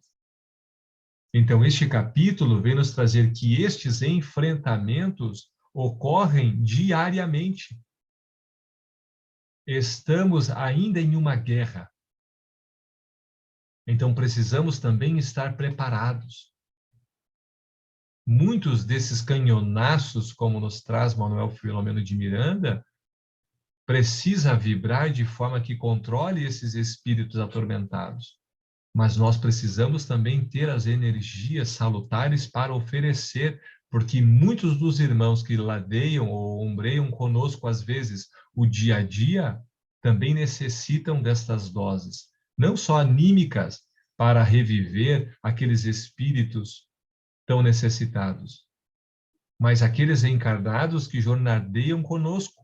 Então, este capítulo vem nos trazer que estes enfrentamentos ocorrem diariamente. Estamos ainda em uma guerra. Então, precisamos também estar preparados. Muitos desses canhonaços, como nos traz Manuel Filomeno de Miranda, precisa vibrar de forma que controle esses espíritos atormentados. Mas nós precisamos também ter as energias salutares para oferecer, porque muitos dos irmãos que ladeiam ou ombreiam conosco, às vezes, o dia a dia, também necessitam destas doses, não só anímicas, para reviver aqueles espíritos tão necessitados, mas aqueles encarnados que jornadeiam conosco.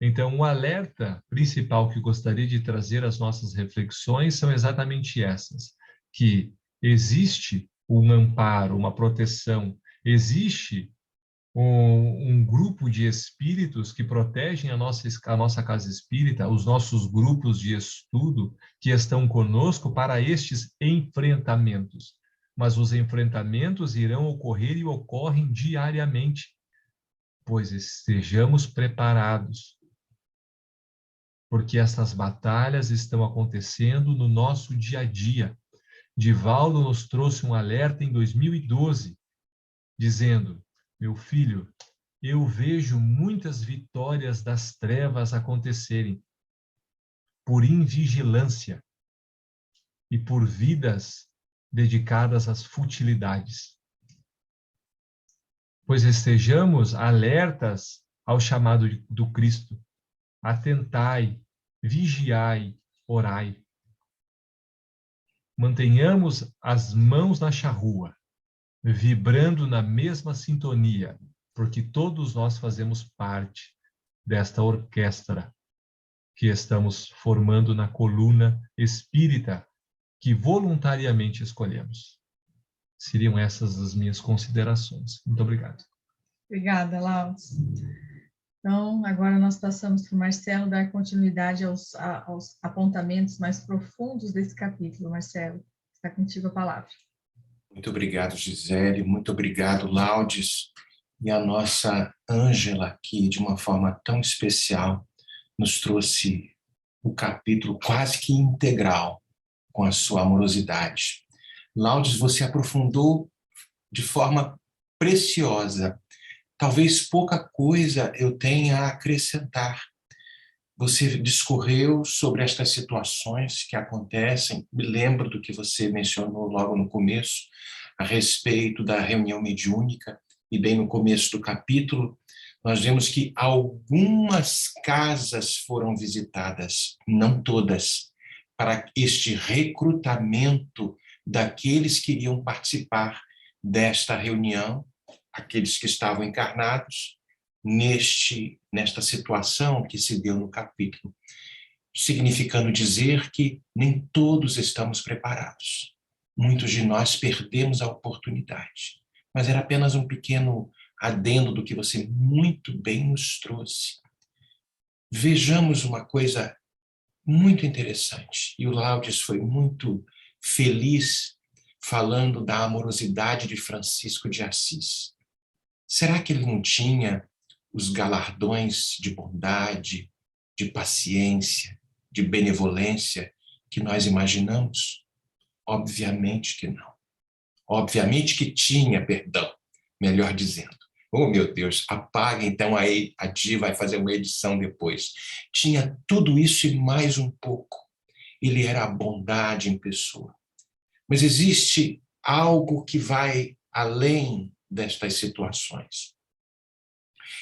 Então, o alerta principal que gostaria de trazer às nossas reflexões são exatamente essas, que existe um amparo, uma proteção, existe um grupo de espíritos que protegem a nossa casa espírita, os nossos grupos de estudo que estão conosco para estes enfrentamentos. Mas os enfrentamentos irão ocorrer e ocorrem diariamente, pois estejamos preparados, porque essas batalhas estão acontecendo no nosso dia a dia. Divaldo nos trouxe um alerta em 2012, dizendo: meu filho, eu vejo muitas vitórias das trevas acontecerem por invigilância e por vidas dedicadas às futilidades. Pois estejamos alertas ao chamado do Cristo. Atentai, vigiai, orai. Mantenhamos as mãos na charrua, vibrando na mesma sintonia, porque todos nós fazemos parte desta orquestra que estamos formando na coluna espírita que voluntariamente escolhemos. Seriam essas as minhas considerações. Muito obrigado. Obrigada, Laudes. Então, agora nós passamos para o Marcelo dar continuidade aos apontamentos mais profundos desse capítulo. Marcelo, está contigo a palavra. Muito obrigado, Gisele. Muito obrigado, Laudes. E a nossa Ângela, que de uma forma tão especial nos trouxe o capítulo quase que integral com a sua amorosidade. Laudes, você aprofundou de forma preciosa. Talvez pouca coisa eu tenha a acrescentar. Você discorreu sobre estas situações que acontecem. Me lembro do que você mencionou logo no começo, a respeito da reunião mediúnica, e bem no começo do capítulo, nós vemos que algumas casas foram visitadas, não todas, para este recrutamento daqueles que iriam participar desta reunião, aqueles que estavam encarnados nesta situação que se deu no capítulo, significando dizer que nem todos estamos preparados. Muitos de nós perdemos a oportunidade, mas era apenas um pequeno adendo do que você muito bem nos trouxe. Vejamos uma coisa muito interessante, e o Laudes foi muito feliz falando da amorosidade de Francisco de Assis. Será que ele não tinha os galardões de bondade, de paciência, de benevolência que nós imaginamos? Obviamente que não. Obviamente que tinha, perdão, melhor dizendo. Oh, meu Deus, apaga, então a Di vai fazer uma edição depois. Tinha tudo isso e mais um pouco. Ele era a bondade em pessoa. Mas existe algo que vai além destas situações.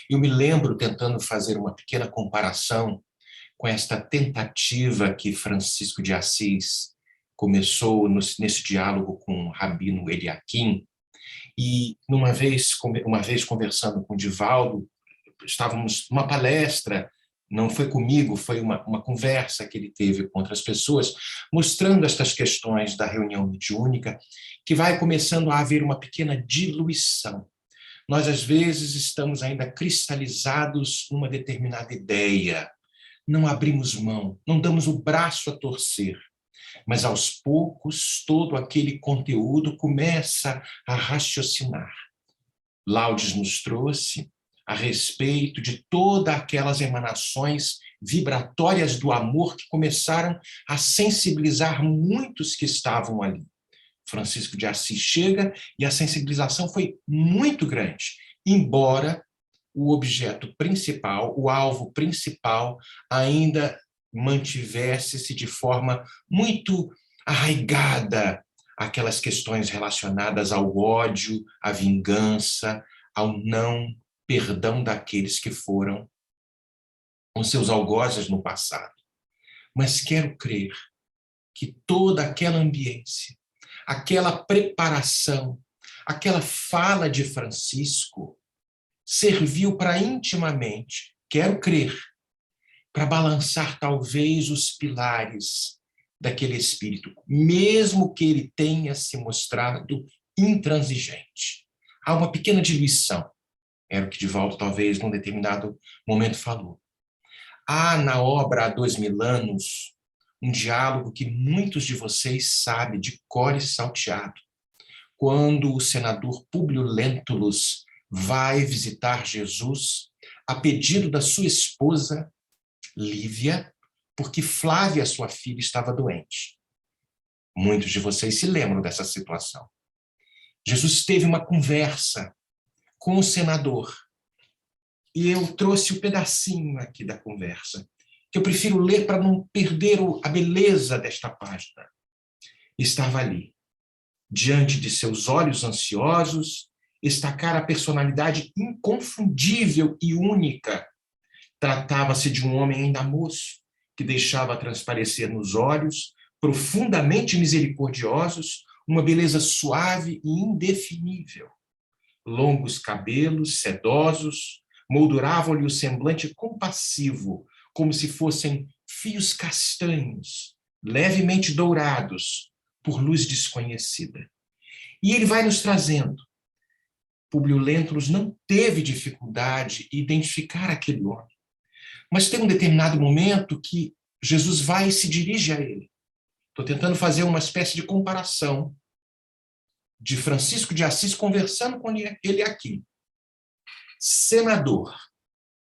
Eu me lembro tentando fazer uma pequena comparação com esta tentativa que Francisco de Assis começou nesse diálogo com o Rabino Eliakim, e uma vez conversando com o Divaldo, estávamos numa palestra, não foi comigo, foi uma conversa que ele teve com outras pessoas, mostrando estas questões da reunião mediúnica, que vai começando a haver uma pequena diluição. Nós, às vezes, estamos ainda cristalizados numa determinada ideia, não abrimos mão, não damos o braço a torcer, mas, aos poucos, todo aquele conteúdo começa a raciocinar. Laudes nos trouxe a respeito de todas aquelas emanações vibratórias do amor que começaram a sensibilizar muitos que estavam ali. Francisco de Assis chega e a sensibilização foi muito grande, embora o objeto principal, o alvo principal, ainda mantivesse-se de forma muito arraigada aquelas questões relacionadas ao ódio, à vingança, ao não perdão daqueles que foram com seus algozes no passado. Mas quero crer que toda aquela ambiência, aquela preparação, aquela fala de Francisco serviu para intimamente, quero crer, para balançar talvez os pilares daquele espírito, mesmo que ele tenha se mostrado intransigente. Há uma pequena diluição, era o que Divaldo talvez num determinado momento falou. Há na obra Há 2000 anos um diálogo que muitos de vocês sabem de cor e salteado, quando o senador Públio Lentulus vai visitar Jesus a pedido da sua esposa Lívia, porque Flávia, sua filha, estava doente. Muitos de vocês se lembram dessa situação. Jesus teve uma conversa com o senador E eu trouxe um pedacinho aqui da conversa, que eu prefiro ler para não perder a beleza desta página. Estava ali, diante de seus olhos ansiosos, estacara a personalidade inconfundível e única. Tratava-se de um homem ainda moço, que deixava transparecer nos olhos, profundamente misericordiosos, uma beleza suave e indefinível. Longos cabelos, sedosos, molduravam-lhe o semblante compassivo, como se fossem fios castanhos, levemente dourados por luz desconhecida. E ele vai nos trazendo. Públio Lentulus não teve dificuldade em identificar aquele homem. Mas tem um determinado momento que Jesus vai e se dirige a ele. Estou tentando fazer uma espécie de comparação de Francisco de Assis conversando com ele aqui. Senador,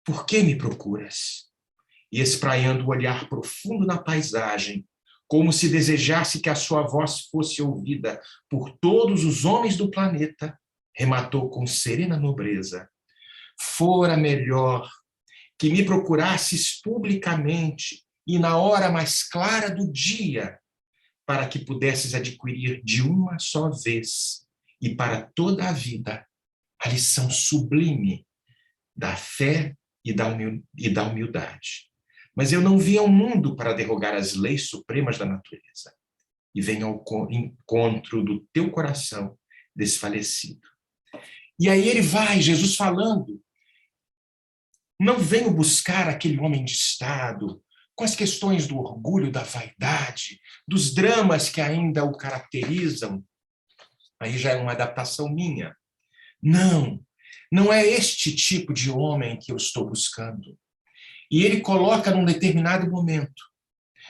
por que me procuras? E espraiando o olhar profundo na paisagem, como se desejasse que a sua voz fosse ouvida por todos os homens do planeta, rematou com serena nobreza. Fora melhor que me procurasses publicamente e na hora mais clara do dia, para que pudesses adquirir de uma só vez e para toda a vida a lição sublime da fé e da humildade. Mas eu não vim ao mundo para derrogar as leis supremas da natureza, e venho ao encontro do teu coração desfalecido. E aí ele vai, Jesus falando, não venho buscar aquele homem de Estado, com as questões do orgulho, da vaidade, dos dramas que ainda o caracterizam. Aí já é uma adaptação minha. Não, não é este tipo de homem que eu estou buscando. E ele coloca num determinado momento,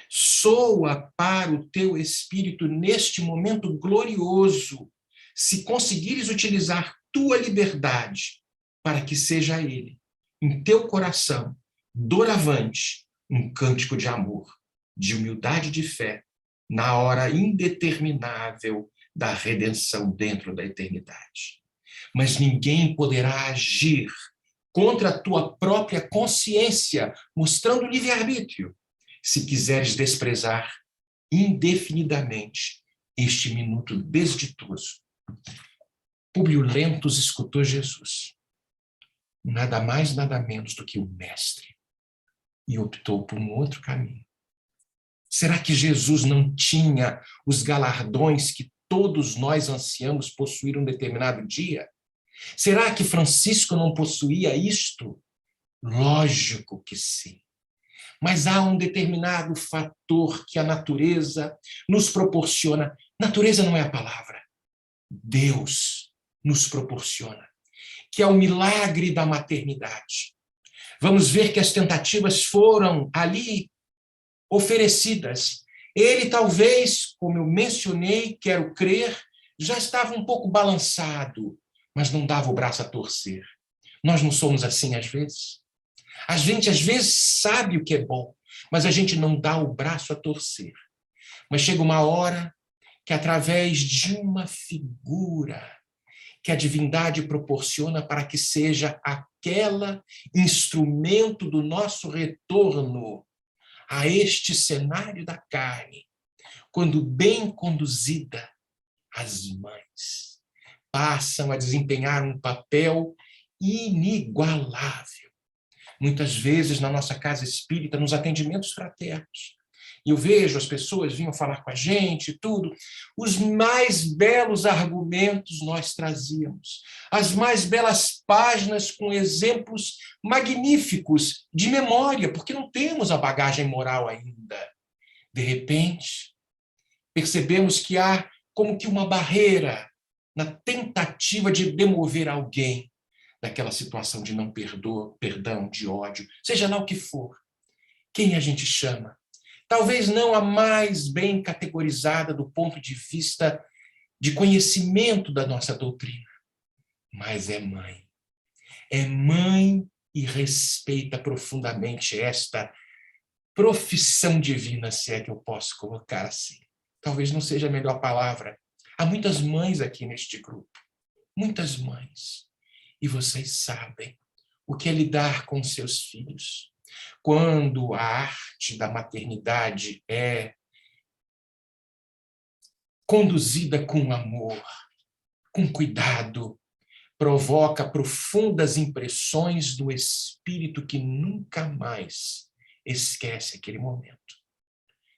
soa para o teu espírito neste momento glorioso, se conseguires utilizar tua liberdade para que seja ele, em teu coração, doravante, um cântico de amor, de humildade e de fé, na hora indeterminável da redenção dentro da eternidade. Mas ninguém poderá agir contra a tua própria consciência, mostrando livre-arbítrio, se quiseres desprezar indefinidamente este minuto desditoso. Públio Lentulus escutou Jesus, nada mais, nada menos do que o mestre, e optou por um outro caminho. Será que Jesus não tinha os galardões que todos nós ansiamos possuir um determinado dia? Será que Francisco não possuía isto? Lógico que sim. Mas há um determinado fator que a natureza nos proporciona. Natureza não é a palavra. Deus nos proporciona, que é o milagre da maternidade. Vamos ver que as tentativas foram ali oferecidas. Ele talvez, como eu mencionei, quero crer, já estava um pouco balançado, mas não dava o braço a torcer. Nós não somos assim às vezes? A gente às vezes sabe o que é bom, mas a gente não dá o braço a torcer. Mas chega uma hora que através de uma figura que a divindade proporciona para que seja aquela instrumento do nosso retorno a este cenário da carne, quando bem conduzida, as mães passam a desempenhar um papel inigualável. Muitas vezes na nossa casa espírita, nos atendimentos fraternos, e eu vejo as pessoas vinham falar com a gente, tudo, os mais belos argumentos nós trazíamos, as mais belas páginas com exemplos magníficos de memória, porque não temos a bagagem moral ainda. De repente, percebemos que há como que uma barreira na tentativa de demover alguém daquela situação de não perdão, de ódio, seja lá o que for. Quem a gente chama? Talvez não a mais bem categorizada do ponto de vista de conhecimento da nossa doutrina, mas é mãe. É mãe e respeita profundamente esta profissão divina, se é que eu posso colocar assim. Talvez não seja a melhor palavra. Há muitas mães aqui neste grupo, muitas mães. E vocês sabem o que é lidar com seus filhos. Quando a arte da maternidade é conduzida com amor, com cuidado, provoca profundas impressões do espírito que nunca mais esquece aquele momento.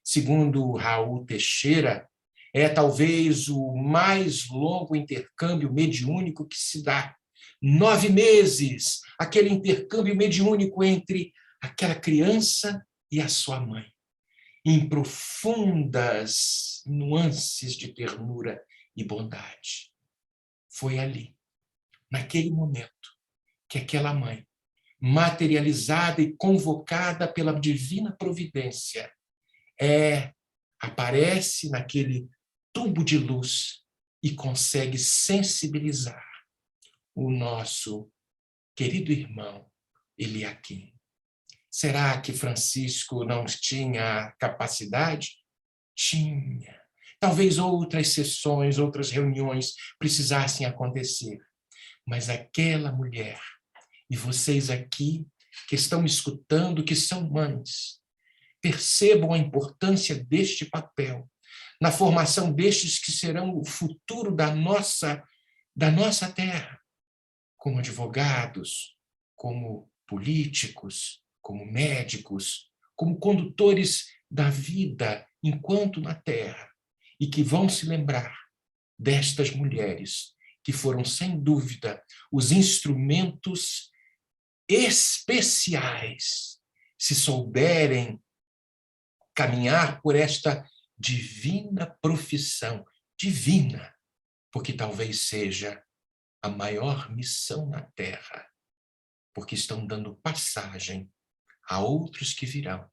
Segundo Raul Teixeira, é talvez o mais longo intercâmbio mediúnico que se dá. 9 meses, aquele intercâmbio mediúnico entre aquela criança e a sua mãe, em profundas nuances de ternura e bondade. Foi ali, naquele momento, que aquela mãe, materializada e convocada pela divina providência, aparece naquele tubo de luz e consegue sensibilizar o nosso querido irmão Eliakim. Será que Francisco não tinha capacidade? Tinha. Talvez outras sessões, outras reuniões precisassem acontecer. Mas aquela mulher, e vocês aqui que estão me escutando, que são mães, percebam a importância deste papel na formação destes que serão o futuro da nossa terra, como advogados, como políticos, como médicos, como condutores da vida enquanto na terra, e que vão se lembrar destas mulheres que foram, sem dúvida, os instrumentos especiais, se souberem caminhar por esta divina profissão, divina, porque talvez seja a maior missão na Terra, porque estão dando passagem a outros que virão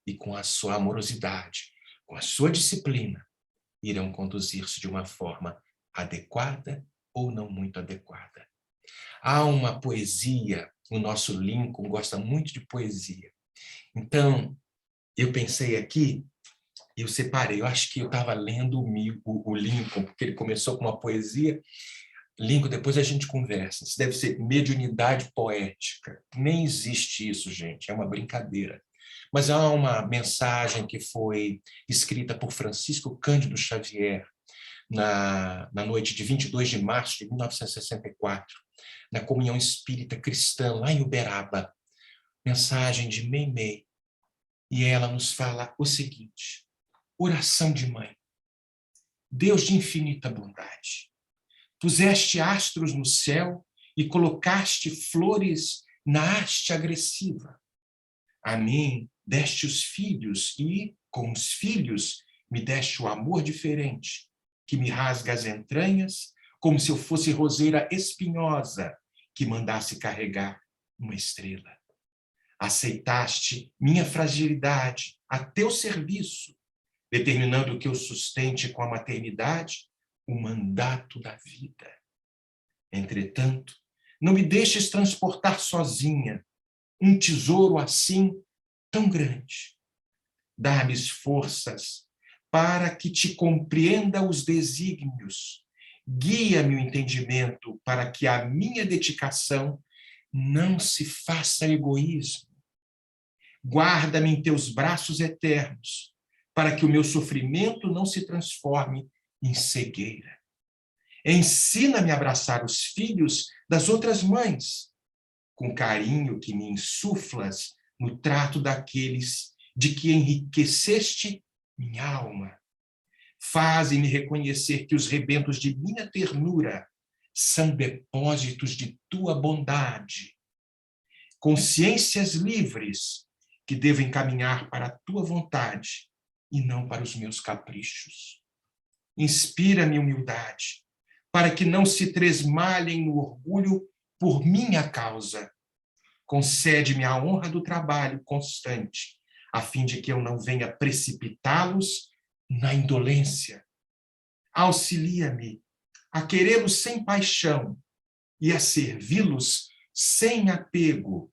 e com a sua amorosidade, com a sua disciplina, irão conduzir-se de uma forma adequada ou não muito adequada. Há uma poesia, o nosso Lincoln gosta muito de poesia. Então, eu pensei aqui, eu separei, eu acho que eu estava lendo o Lincoln, porque ele começou com uma poesia. Lincoln, depois a gente conversa. Isso deve ser mediunidade poética. Nem existe isso, gente, é uma brincadeira. Mas há uma mensagem que foi escrita por Francisco Cândido Xavier na noite de 22 de março de 1964, na Comunhão Espírita Cristã, lá em Uberaba. Mensagem de Meimei. E ela nos fala o seguinte: oração de mãe. Deus de infinita bondade, puseste astros no céu e colocaste flores na haste agressiva. A mim deste os filhos e, com os filhos, me deste o amor diferente, que me rasga as entranhas, como se eu fosse roseira espinhosa que mandasse carregar uma estrela. Aceitaste minha fragilidade a teu serviço, determinando que eu sustente com a maternidade o mandato da vida. Entretanto, não me deixes transportar sozinha um tesouro assim tão grande. Dá-me forças para que te compreenda os desígnios. Guia-me o entendimento para que a minha dedicação não se faça egoísmo. Guarda-me em teus braços eternos, para que o meu sofrimento não se transforme em cegueira. Ensina-me a abraçar os filhos das outras mães, com carinho que me insuflas no trato daqueles de que enriqueceste minha alma. Faze-me reconhecer que os rebentos de minha ternura são depósitos de tua bondade, consciências livres que devem caminhar para a tua vontade e não para os meus caprichos. Inspira-me humildade, para que não se tresmalhem no orgulho por minha causa. Concede-me a honra do trabalho constante, a fim de que eu não venha precipitá-los na indolência. Auxilia-me a querê-los sem paixão e a servi-los sem apego.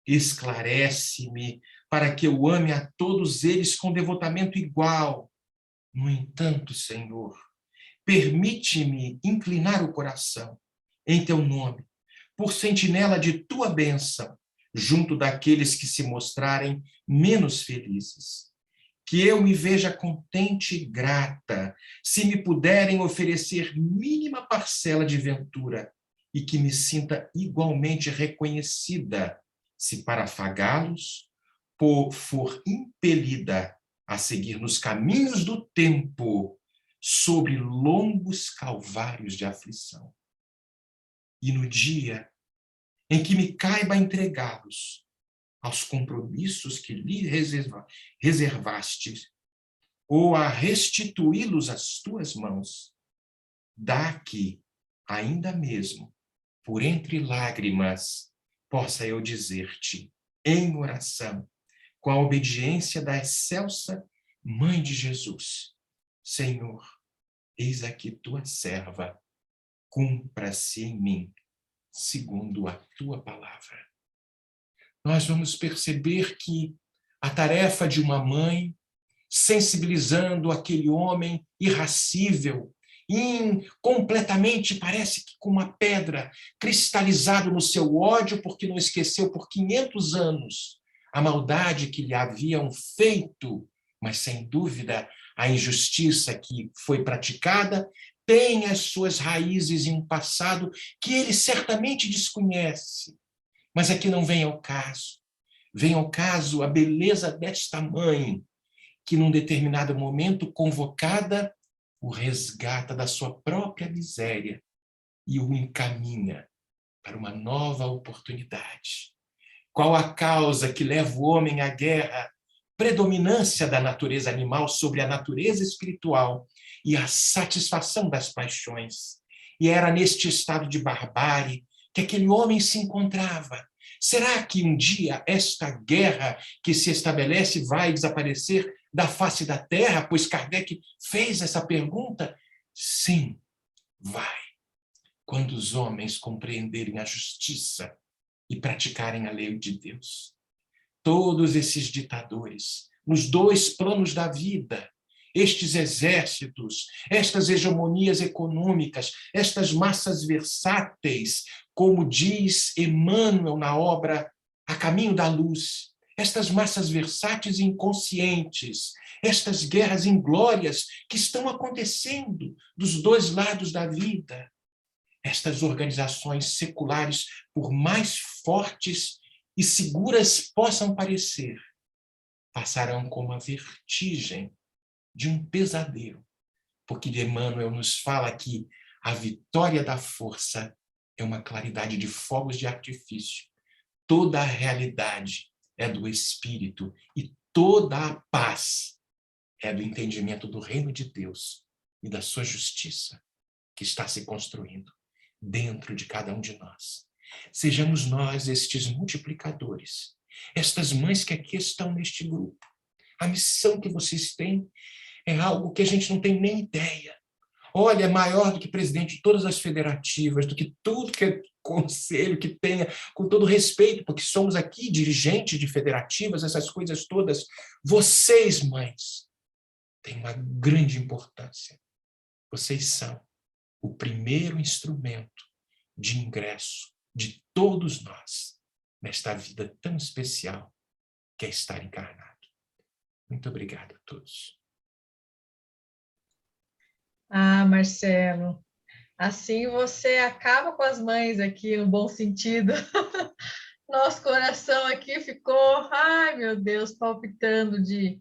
Esclarece-me para que eu ame a todos eles com devotamento igual. No entanto, Senhor, permite-me inclinar o coração em teu nome, por sentinela de tua bênção, junto daqueles que se mostrarem menos felizes. Que eu me veja contente e grata, se me puderem oferecer mínima parcela de ventura, e que me sinta igualmente reconhecida, se para afagá-los for impelida a seguir nos caminhos do tempo, sobre longos calvários de aflição. E no dia em que me caiba entregá-los aos compromissos que lhe reservaste, ou a restituí-los às tuas mãos, dá que, ainda mesmo, por entre lágrimas, possa eu dizer-te, em oração, com a obediência da excelsa Mãe de Jesus: Senhor, eis aqui tua serva, cumpra-se em mim, segundo a tua palavra. Nós vamos perceber que a tarefa de uma mãe, sensibilizando aquele homem irracível, completamente, parece que com uma pedra, cristalizado no seu ódio, porque não esqueceu por 500 anos a maldade que lhe haviam feito, mas, sem dúvida, a injustiça que foi praticada tem as suas raízes em um passado que ele certamente desconhece. Mas aqui não vem ao caso. Vem ao caso a beleza desta mãe, que num determinado momento, convocada, o resgata da sua própria miséria e o encaminha para uma nova oportunidade. Qual a causa que leva o homem à guerra? Predominância da natureza animal sobre a natureza espiritual e a satisfação das paixões. E era neste estado de barbárie que aquele homem se encontrava. Será que um dia esta guerra que se estabelece vai desaparecer da face da terra? Pois Kardec fez essa pergunta. Sim, vai. Quando os homens compreenderem a justiça e praticarem a lei de Deus. Todos esses ditadores, nos dois planos da vida, estes exércitos, estas hegemonias econômicas, estas massas versáteis, como diz Emmanuel na obra A Caminho da Luz, estas massas versáteis e inconscientes, estas guerras inglórias que estão acontecendo dos dois lados da vida, estas organizações seculares, por mais fortes e seguras possam parecer, passarão como a vertigem de um pesadelo, porque Emmanuel nos fala que a vitória da força é uma claridade de fogos de artifício. Toda a realidade é do Espírito e toda a paz é do entendimento do reino de Deus e da sua justiça que está se construindo dentro de cada um de nós. Sejamos nós estes multiplicadores, estas mães que aqui estão neste grupo. A missão que vocês têm é algo que a gente não tem nem ideia. Olha, é maior do que presidente de todas as federativas, do que tudo que é conselho que tenha, com todo respeito, porque somos aqui dirigentes de federativas, essas coisas todas. Vocês, mães, têm uma grande importância. Vocês são o primeiro instrumento de ingresso de todos nós nesta vida tão especial que é estar encarnado. Muito obrigado a todos. Ah, Marcelo, assim você acaba com as mães aqui, no bom sentido. Nosso coração aqui ficou, ai meu Deus, palpitando de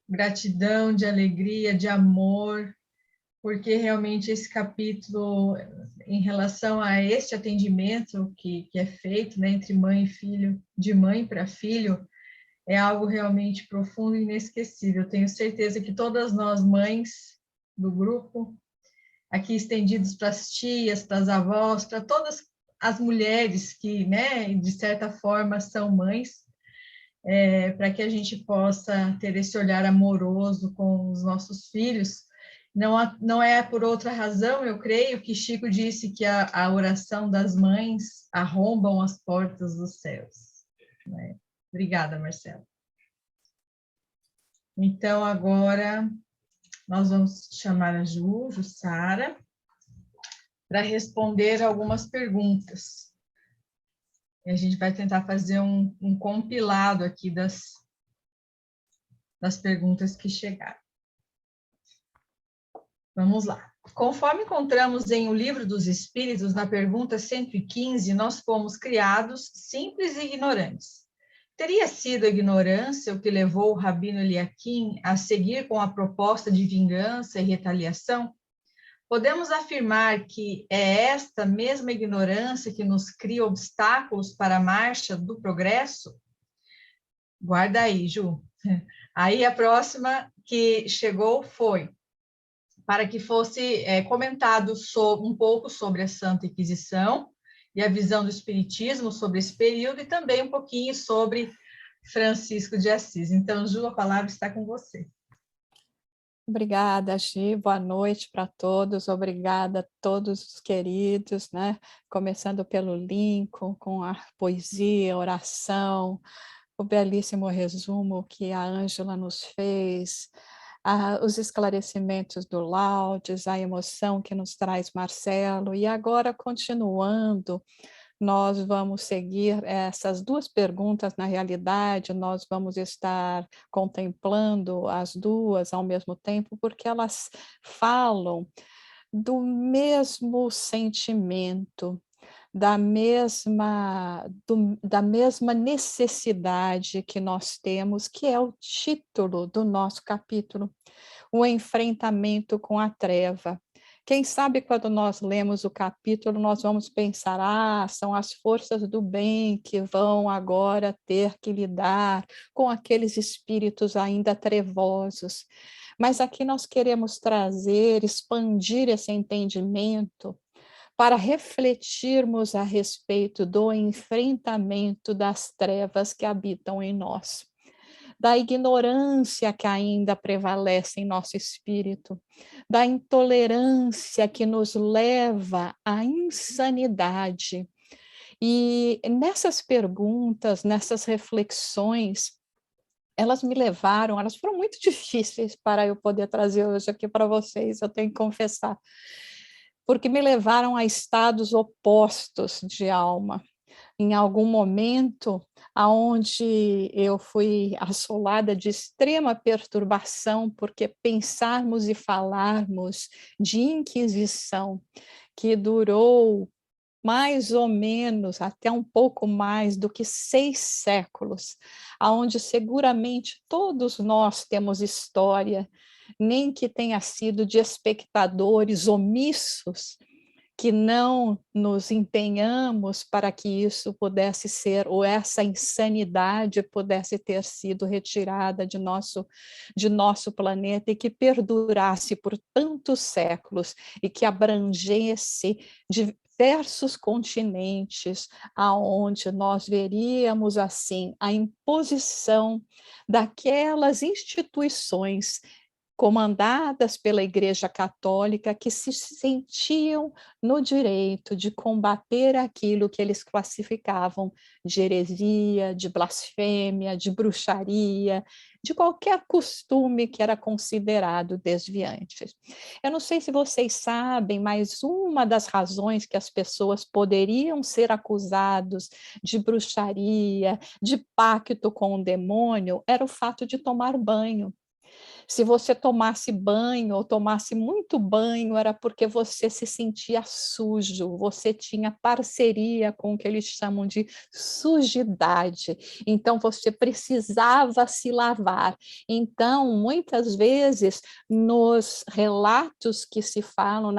gratidão, de alegria, de amor, porque realmente esse capítulo, em relação a este atendimento que é feito, né, entre mãe e filho, de mãe para filho, é algo realmente profundo e inesquecível. Eu tenho certeza que todas nós, mães do grupo, aqui estendidos para as tias, para as avós, para todas as mulheres que, né, de certa forma, são mães, para que a gente possa ter esse olhar amoroso com os nossos filhos. Não é por outra razão, eu creio, que Chico disse que a oração das mães arrombam as portas dos céus. Né? Obrigada, Marcelo. Então, agora, nós vamos chamar a Jussara, para responder algumas perguntas. E a gente vai tentar fazer um compilado aqui das perguntas que chegaram. Vamos lá. Conforme encontramos em O Livro dos Espíritos, na pergunta 115, nós fomos criados simples e ignorantes. Teria sido a ignorância o que levou o Rabino Eliakim a seguir com a proposta de vingança e retaliação? Podemos afirmar que é esta mesma ignorância que nos cria obstáculos para a marcha do progresso? Guarda aí, Ju. Aí a próxima que chegou foi para que fosse comentado um pouco sobre a Santa Inquisição e a visão do Espiritismo sobre esse período e também um pouquinho sobre Francisco de Assis. Então, Ju, a palavra está com você. Obrigada, Gi, boa noite para todos, obrigada a todos os queridos, né? Começando pelo Lincoln, com a poesia, a oração, o belíssimo resumo que a Ângela nos fez, os esclarecimentos do Laudes, a emoção que nos traz Marcelo, e agora continuando, nós vamos seguir essas duas perguntas, na realidade, nós vamos estar contemplando as duas ao mesmo tempo, porque elas falam do mesmo sentimento, da mesma necessidade que nós temos, que é o título do nosso capítulo, o enfrentamento com a treva. Quem sabe quando nós lemos o capítulo, nós vamos pensar, são as forças do bem que vão agora ter que lidar com aqueles espíritos ainda trevosos. Mas aqui nós queremos trazer, expandir esse entendimento para refletirmos a respeito do enfrentamento das trevas que habitam em nós, da ignorância que ainda prevalece em nosso espírito, da intolerância que nos leva à insanidade. E nessas perguntas, nessas reflexões, elas foram muito difíceis para eu poder trazer hoje aqui para vocês, eu tenho que confessar, porque me levaram a estados opostos de alma. Em algum momento, aonde eu fui assolada de extrema perturbação, porque pensarmos e falarmos de Inquisição, que durou mais ou menos, até um pouco mais do que 6 séculos, aonde seguramente todos nós temos história, nem que tenha sido de espectadores omissos, que não nos empenhamos para que isso pudesse ser, ou essa insanidade pudesse ter sido retirada de nosso planeta e que perdurasse por tantos séculos e que abrangesse diversos continentes, aonde nós veríamos assim a imposição daquelas instituições comandadas pela Igreja Católica, que se sentiam no direito de combater aquilo que eles classificavam de heresia, de blasfêmia, de bruxaria, de qualquer costume que era considerado desviante. Eu não sei se vocês sabem, mas uma das razões que as pessoas poderiam ser acusados de bruxaria, de pacto com o demônio, era o fato de tomar banho. Se você tomasse banho ou tomasse muito banho, era porque você se sentia sujo, você tinha parceria com o que eles chamam de sujidade. Então, você precisava se lavar. Então, muitas vezes, nos relatos que se falam,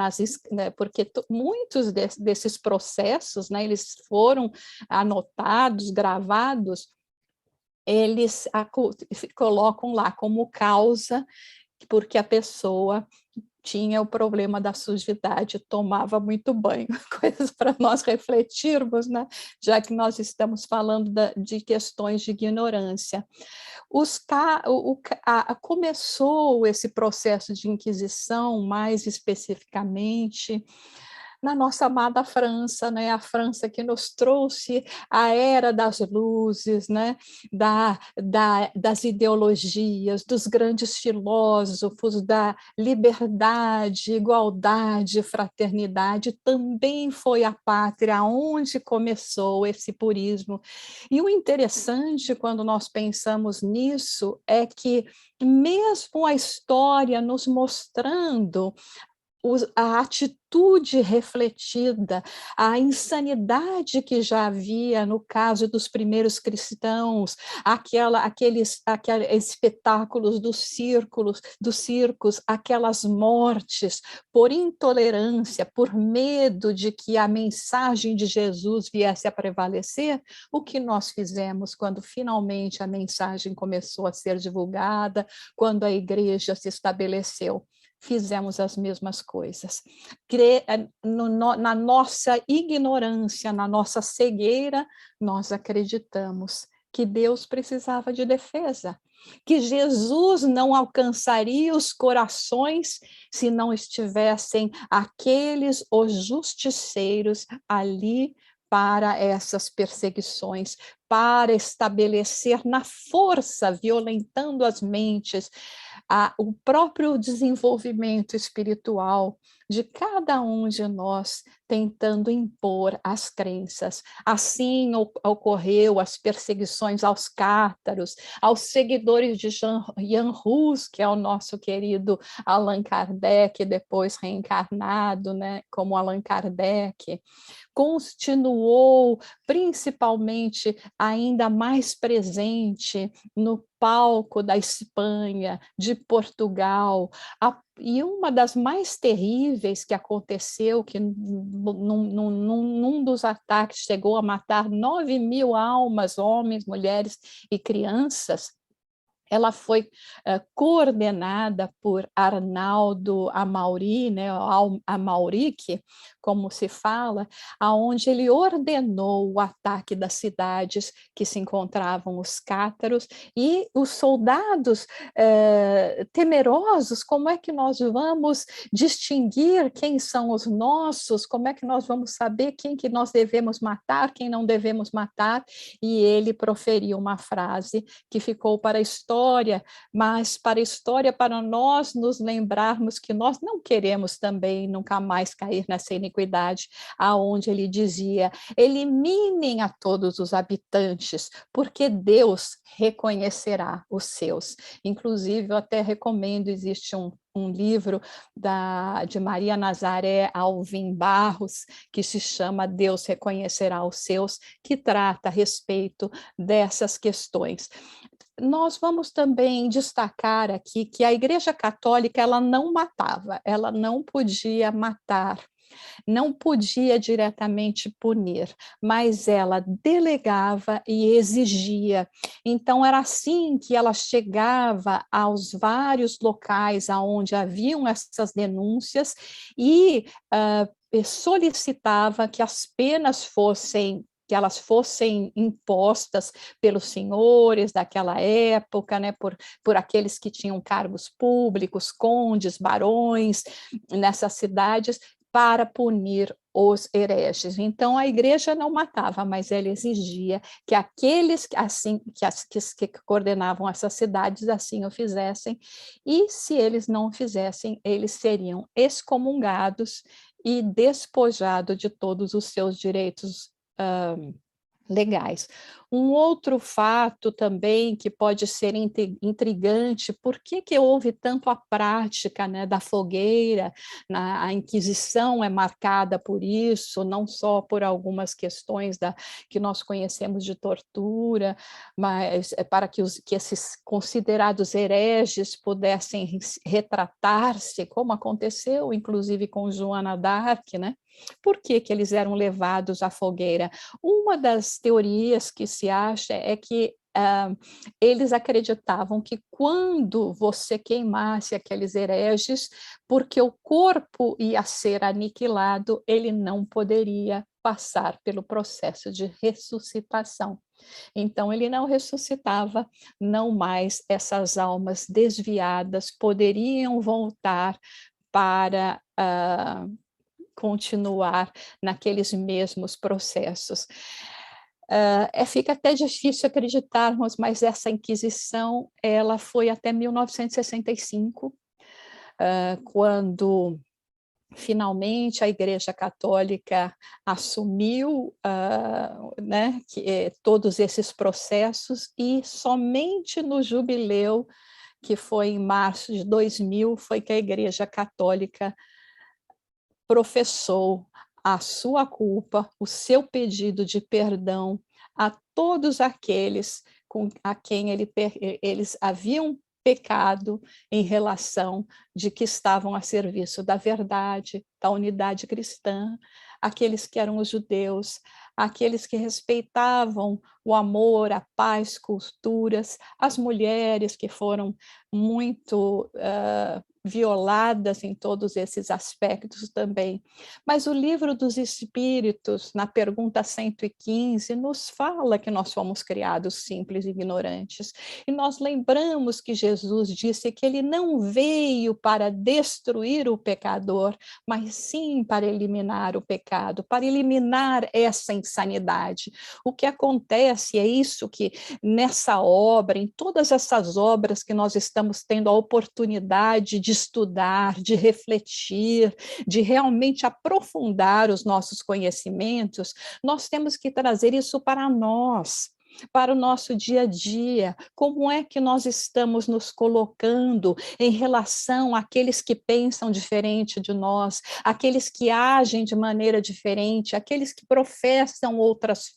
porque muitos desses processos, né, eles foram anotados, gravados, eles colocam lá como causa, porque a pessoa tinha o problema da sujidade, tomava muito banho, coisas para nós refletirmos, né? Já que nós estamos falando de questões de ignorância. Começou esse processo de Inquisição, mais especificamente, na nossa amada França, né? A França que nos trouxe a era das luzes, né? Das ideologias, dos grandes filósofos, da liberdade, igualdade, fraternidade, também foi a pátria onde começou esse purismo. E o interessante, quando nós pensamos nisso, é que mesmo a história nos mostrando a atitude refletida, a insanidade que já havia no caso dos primeiros cristãos, aqueles espetáculos dos circos, aquelas mortes por intolerância, por medo de que a mensagem de Jesus viesse a prevalecer. O que nós fizemos quando finalmente a mensagem começou a ser divulgada, quando a igreja se estabeleceu? Fizemos as mesmas coisas. Na nossa ignorância, na nossa cegueira, nós acreditamos que Deus precisava de defesa, que Jesus não alcançaria os corações se não estivessem aqueles, os justiceiros, ali para essas perseguições, para estabelecer na força, violentando as mentes, o próprio desenvolvimento espiritual de cada um de nós, tentando impor as crenças. Assim ocorreu as perseguições aos cátaros, aos seguidores de Jan Hus, que é o nosso querido Allan Kardec, depois reencarnado, né, como Allan Kardec. Continuou, principalmente, ainda mais presente no palco da Espanha, de Portugal, e uma das mais terríveis que aconteceu, que num dos ataques chegou a matar 9.000 almas, homens, mulheres e crianças. Ela foi coordenada por Arnaldo Amauri, né, Amauric, como se fala, aonde ele ordenou o ataque das cidades que se encontravam os cátaros, e os soldados temerosos, como é que nós vamos distinguir quem são os nossos, como é que nós vamos saber quem que nós devemos matar, quem não devemos matar, e ele proferiu uma frase que ficou para a história, mas para a história, para nós nos lembrarmos que nós não queremos também nunca mais cair nessa iniquidade, aonde ele dizia: eliminem a todos os habitantes, porque Deus reconhecerá os seus. Inclusive, eu até recomendo, existe um livro de Maria Nazaré Alvim Barros, que se chama Deus Reconhecerá os Seus, que trata a respeito dessas questões. Nós vamos também destacar aqui que a Igreja Católica ela não matava, ela não podia matar, não podia diretamente punir, mas ela delegava e exigia. Então, era assim que ela chegava aos vários locais onde haviam essas denúncias e solicitava que as penas fossem impostas pelos senhores daquela época, né, por aqueles que tinham cargos públicos, condes, barões, nessas cidades, para punir os hereges. Então, a igreja não matava, mas ela exigia que aqueles que coordenavam essas cidades assim o fizessem, e se eles não o fizessem, eles seriam excomungados e despojados de todos os seus direitos legais. Um outro fato também que pode ser intrigante, por que houve tanto a prática, né, da fogueira? A Inquisição é marcada por isso, não só por algumas questões que nós conhecemos de tortura, mas para que esses considerados hereges pudessem retratar-se, como aconteceu, inclusive, com Joana d'Arc, né? Por que eles eram levados à fogueira? Uma das teorias que se acha é que eles acreditavam que quando você queimasse aqueles hereges, porque o corpo ia ser aniquilado, ele não poderia passar pelo processo de ressuscitação. Então, ele não ressuscitava, não mais essas almas desviadas poderiam voltar para continuar naqueles mesmos processos. Fica até difícil acreditarmos, mas essa Inquisição ela foi até 1965, quando finalmente a Igreja Católica assumiu todos esses processos, e somente no jubileu, que foi em março de 2000, foi que a Igreja Católica professou a sua culpa, o seu pedido de perdão a todos aqueles a quem eles haviam pecado em relação de que estavam a serviço da verdade, da unidade cristã, aqueles que eram os judeus, aqueles que respeitavam o amor, a paz, culturas, as mulheres que foram muito violadas em todos esses aspectos também. Mas o Livro dos Espíritos, na pergunta 115, nos fala que nós fomos criados simples e ignorantes. E nós lembramos que Jesus disse que ele não veio para destruir o pecador, mas sim para eliminar o pecado, para eliminar essa insanidade. O que acontece é isso, que nessa obra, em todas essas obras que nós estamos tendo a oportunidade de estudar, de refletir, de realmente aprofundar os nossos conhecimentos, nós temos que trazer isso para nós, para o nosso dia a dia. Como é que nós estamos nos colocando em relação àqueles que pensam diferente de nós, aqueles que agem de maneira diferente, aqueles que professam outras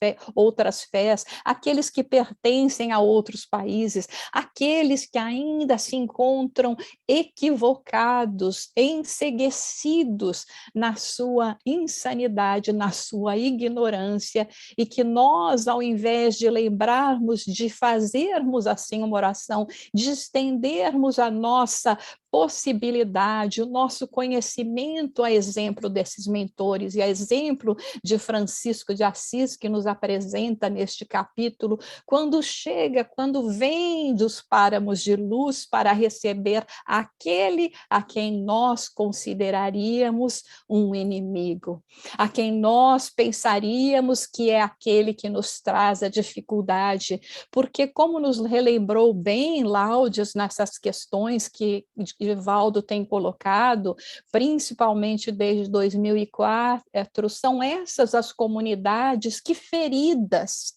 fés, aqueles que pertencem a outros países, aqueles que ainda se encontram equivocados, enceguecidos na sua insanidade, na sua ignorância, e que nós, ao invés de lembrarmos de fazermos assim uma oração, de estendermos a nossa possibilidade, o nosso conhecimento, a exemplo desses mentores e a exemplo de Francisco de Assis, que nos apresenta neste capítulo, quando vem dos páramos de luz para receber aquele a quem nós consideraríamos um inimigo, a quem nós pensaríamos que é aquele que nos traz a dificuldade, porque, como nos relembrou bem Laudes nessas questões que Divaldo tem colocado, principalmente desde 2004, são essas as comunidades que, feridas,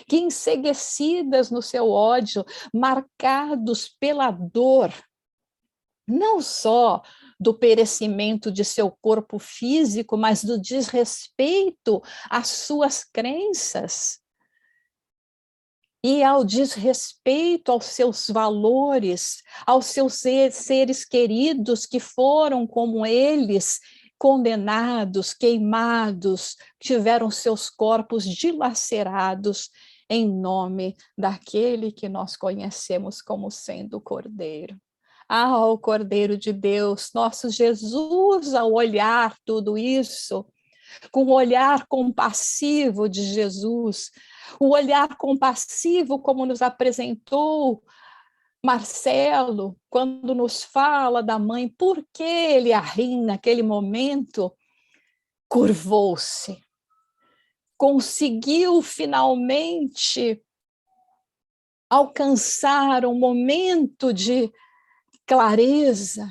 que enceguecidas no seu ódio, marcados pela dor, não só do perecimento de seu corpo físico, mas do desrespeito às suas crenças e ao desrespeito aos seus valores, aos seus seres queridos que foram, como eles, condenados, queimados, tiveram seus corpos dilacerados em nome daquele que nós conhecemos como sendo o Cordeiro. O Cordeiro de Deus, nosso Jesus, ao olhar tudo isso, com o olhar compassivo de Jesus, o olhar compassivo como nos apresentou Marcelo, quando nos fala da mãe, por que ele a ri naquele momento, curvou-se, conseguiu finalmente alcançar um momento de clareza,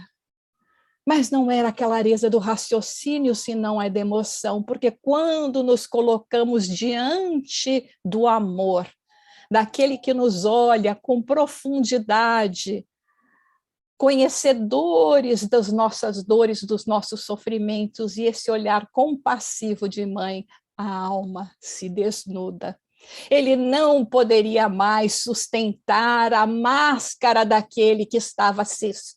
mas não era a clareza do raciocínio, senão a da emoção, porque quando nos colocamos diante do amor, daquele que nos olha com profundidade, conhecedores das nossas dores, dos nossos sofrimentos, e esse olhar compassivo de mãe, a alma se desnuda. Ele não poderia mais sustentar a máscara daquele que estava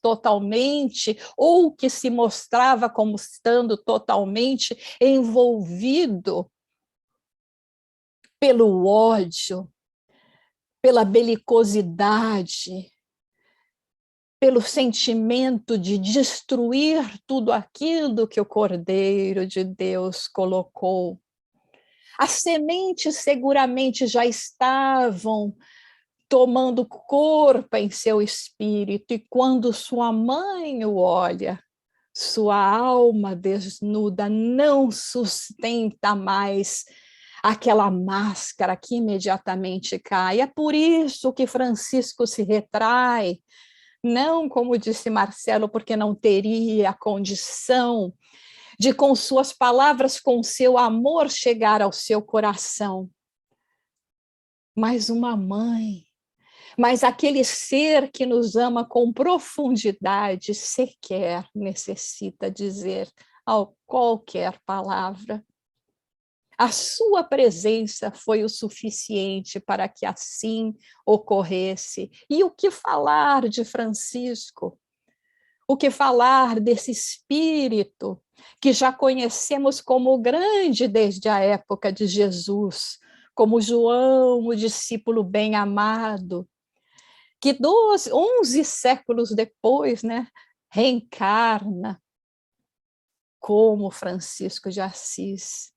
totalmente, ou que se mostrava como estando totalmente envolvido pelo ódio, pela belicosidade, pelo sentimento de destruir tudo aquilo que o Cordeiro de Deus colocou. As sementes seguramente já estavam tomando corpo em seu espírito, e quando sua mãe o olha, Sua alma desnuda não sustenta mais aquela máscara que imediatamente cai. É por isso que Francisco se retrai, não, como disse Marcelo, porque não teria a condição de, com suas palavras, com seu amor, chegar ao seu coração. Mas uma mãe, mas aquele ser que nos ama com profundidade sequer necessita dizer qualquer palavra. A sua presença foi o suficiente para que assim ocorresse. E o que falar de Francisco? O que falar desse espírito que já conhecemos como grande desde a época de Jesus, como João, o discípulo bem-amado, que 11 séculos depois, né, reencarna como Francisco de Assis,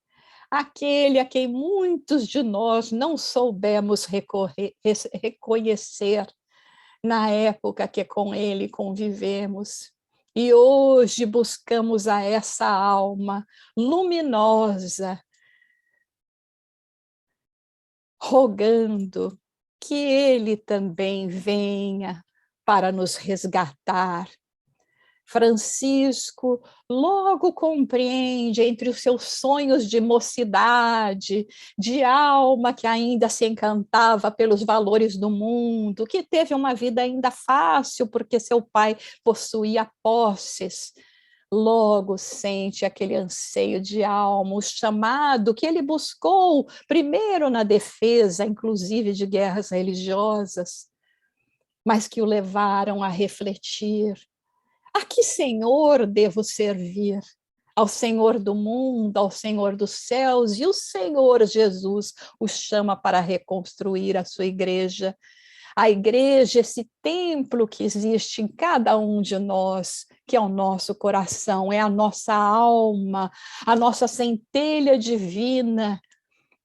aquele a quem muitos de nós não soubemos reconhecer na época que com ele convivemos. E hoje buscamos a essa alma luminosa, rogando que ele também venha para nos resgatar. Francisco logo compreende, entre os seus sonhos de mocidade, de alma que ainda se encantava pelos valores do mundo, que teve uma vida ainda fácil porque seu pai possuía posses, logo sente aquele anseio de alma, o chamado que ele buscou primeiro na defesa, inclusive de guerras religiosas, mas que o levaram a refletir: a que Senhor devo servir? Ao Senhor do mundo, ao Senhor dos céus, e o Senhor Jesus o chama para reconstruir a sua igreja. A igreja, esse templo que existe em cada um de nós, que é o nosso coração, é a nossa alma, a nossa centelha divina,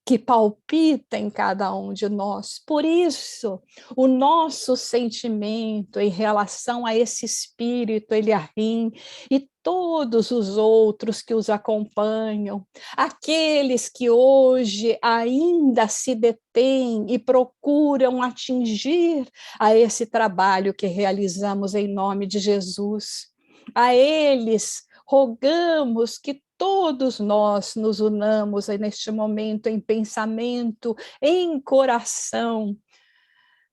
que palpita em cada um de nós. Por isso, o nosso sentimento em relação a esse espírito, Eliahim, e todos os outros que os acompanham, aqueles que hoje ainda se detêm e procuram atingir a esse trabalho que realizamos em nome de Jesus. A eles rogamos que todos nós nos unamos neste momento em pensamento, em coração,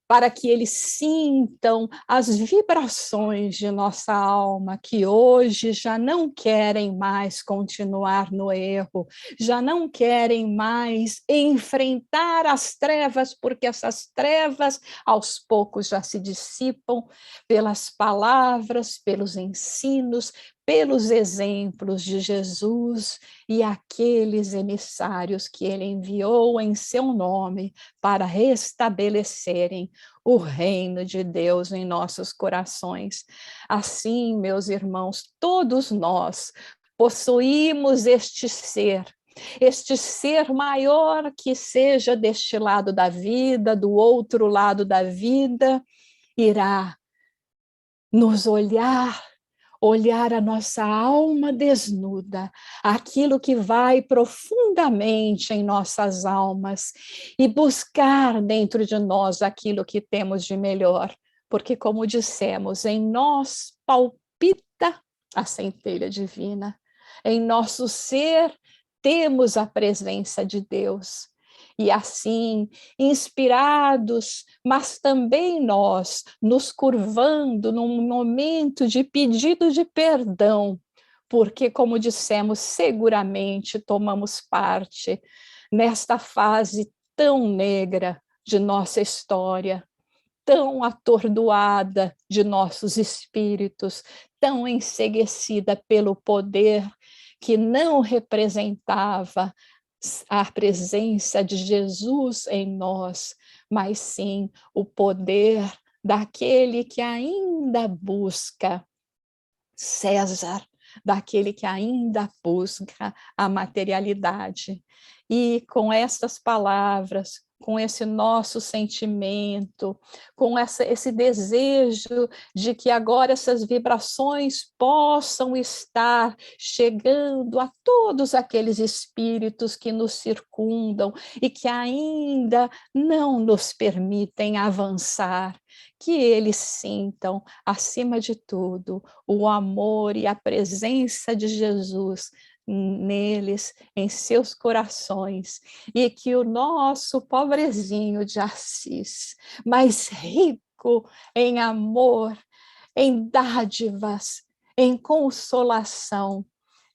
para que eles sintam as vibrações de nossa alma, que hoje já não querem mais continuar no erro, já não querem mais enfrentar as trevas, porque essas trevas aos poucos já se dissipam pelas palavras, pelos ensinos, pelos exemplos de Jesus e aqueles emissários que ele enviou em seu nome para restabelecerem o reino de Deus em nossos corações. Assim, meus irmãos, todos nós possuímos este ser maior que seja deste lado da vida, do outro lado da vida, irá nos olhar a nossa alma desnuda, aquilo que vai profundamente em nossas almas e buscar dentro de nós aquilo que temos de melhor, porque, como dissemos, em nós palpita a centelha divina, em nosso ser temos a presença de Deus. E assim, inspirados, mas também nós, nos curvando num momento de pedido de perdão, porque, como dissemos, seguramente tomamos parte nesta fase tão negra de nossa história, tão atordoada de nossos espíritos, tão enceguecida pelo poder que não representava a presença de Jesus em nós, mas sim o poder daquele que ainda busca César, daquele que ainda busca a materialidade. E com estas palavras, com esse nosso sentimento, com esse desejo de que agora essas vibrações possam estar chegando a todos aqueles espíritos que nos circundam e que ainda não nos permitem avançar, que eles sintam, acima de tudo, o amor e a presença de Jesus neles, em seus corações, e que o nosso pobrezinho de Assis, mais rico em amor, em dádivas, em consolação,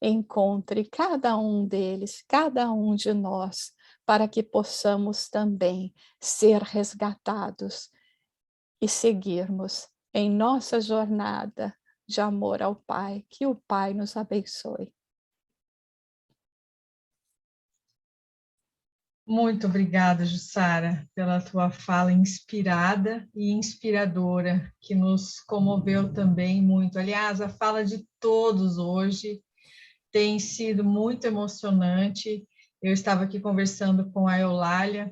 encontre cada um deles, cada um de nós, para que possamos também ser resgatados e seguirmos em nossa jornada de amor ao Pai. Que o Pai nos abençoe. Muito obrigada, Jussara, pela tua fala inspirada e inspiradora, que nos comoveu também muito. Aliás, a fala de todos hoje tem sido muito emocionante. Eu estava aqui conversando com a Eulália,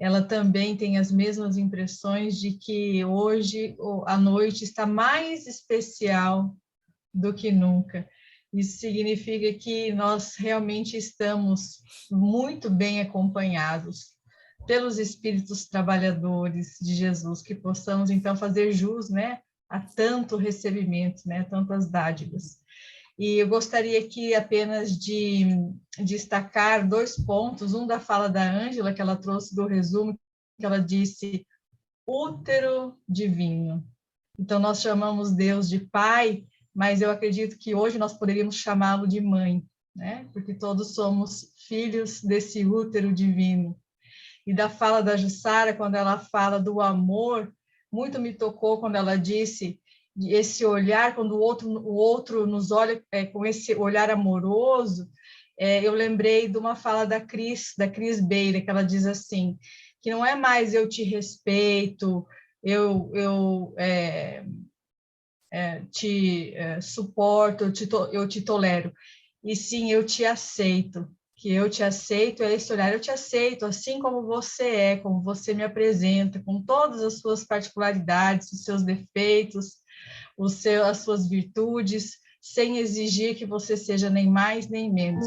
ela também tem as mesmas impressões de que hoje a noite está mais especial do que nunca. Isso significa que nós realmente estamos muito bem acompanhados pelos espíritos trabalhadores de Jesus, que possamos, então, fazer jus, né, a tanto recebimento, né, tantas dádivas. E eu gostaria aqui apenas de destacar 2 pontos, um da fala da Ângela, que ela trouxe do resumo, que ela disse, útero divino. Então, nós chamamos Deus de Pai, mas eu acredito que hoje nós poderíamos chamá-lo de mãe, né? Porque todos somos filhos desse útero divino. E da fala da Jussara, quando ela fala do amor, muito me tocou quando ela disse esse olhar, quando o outro nos olha com esse olhar amoroso. Eu lembrei de uma fala da Cris Beira, que ela diz assim, que não é mais eu te respeito, eu te suporto, eu te tolero, e sim, eu te aceito, que eu te aceito é esse olhar, eu te aceito assim como você é, como você me apresenta, com todas as suas particularidades, os seus defeitos, as suas virtudes, sem exigir que você seja nem mais nem menos.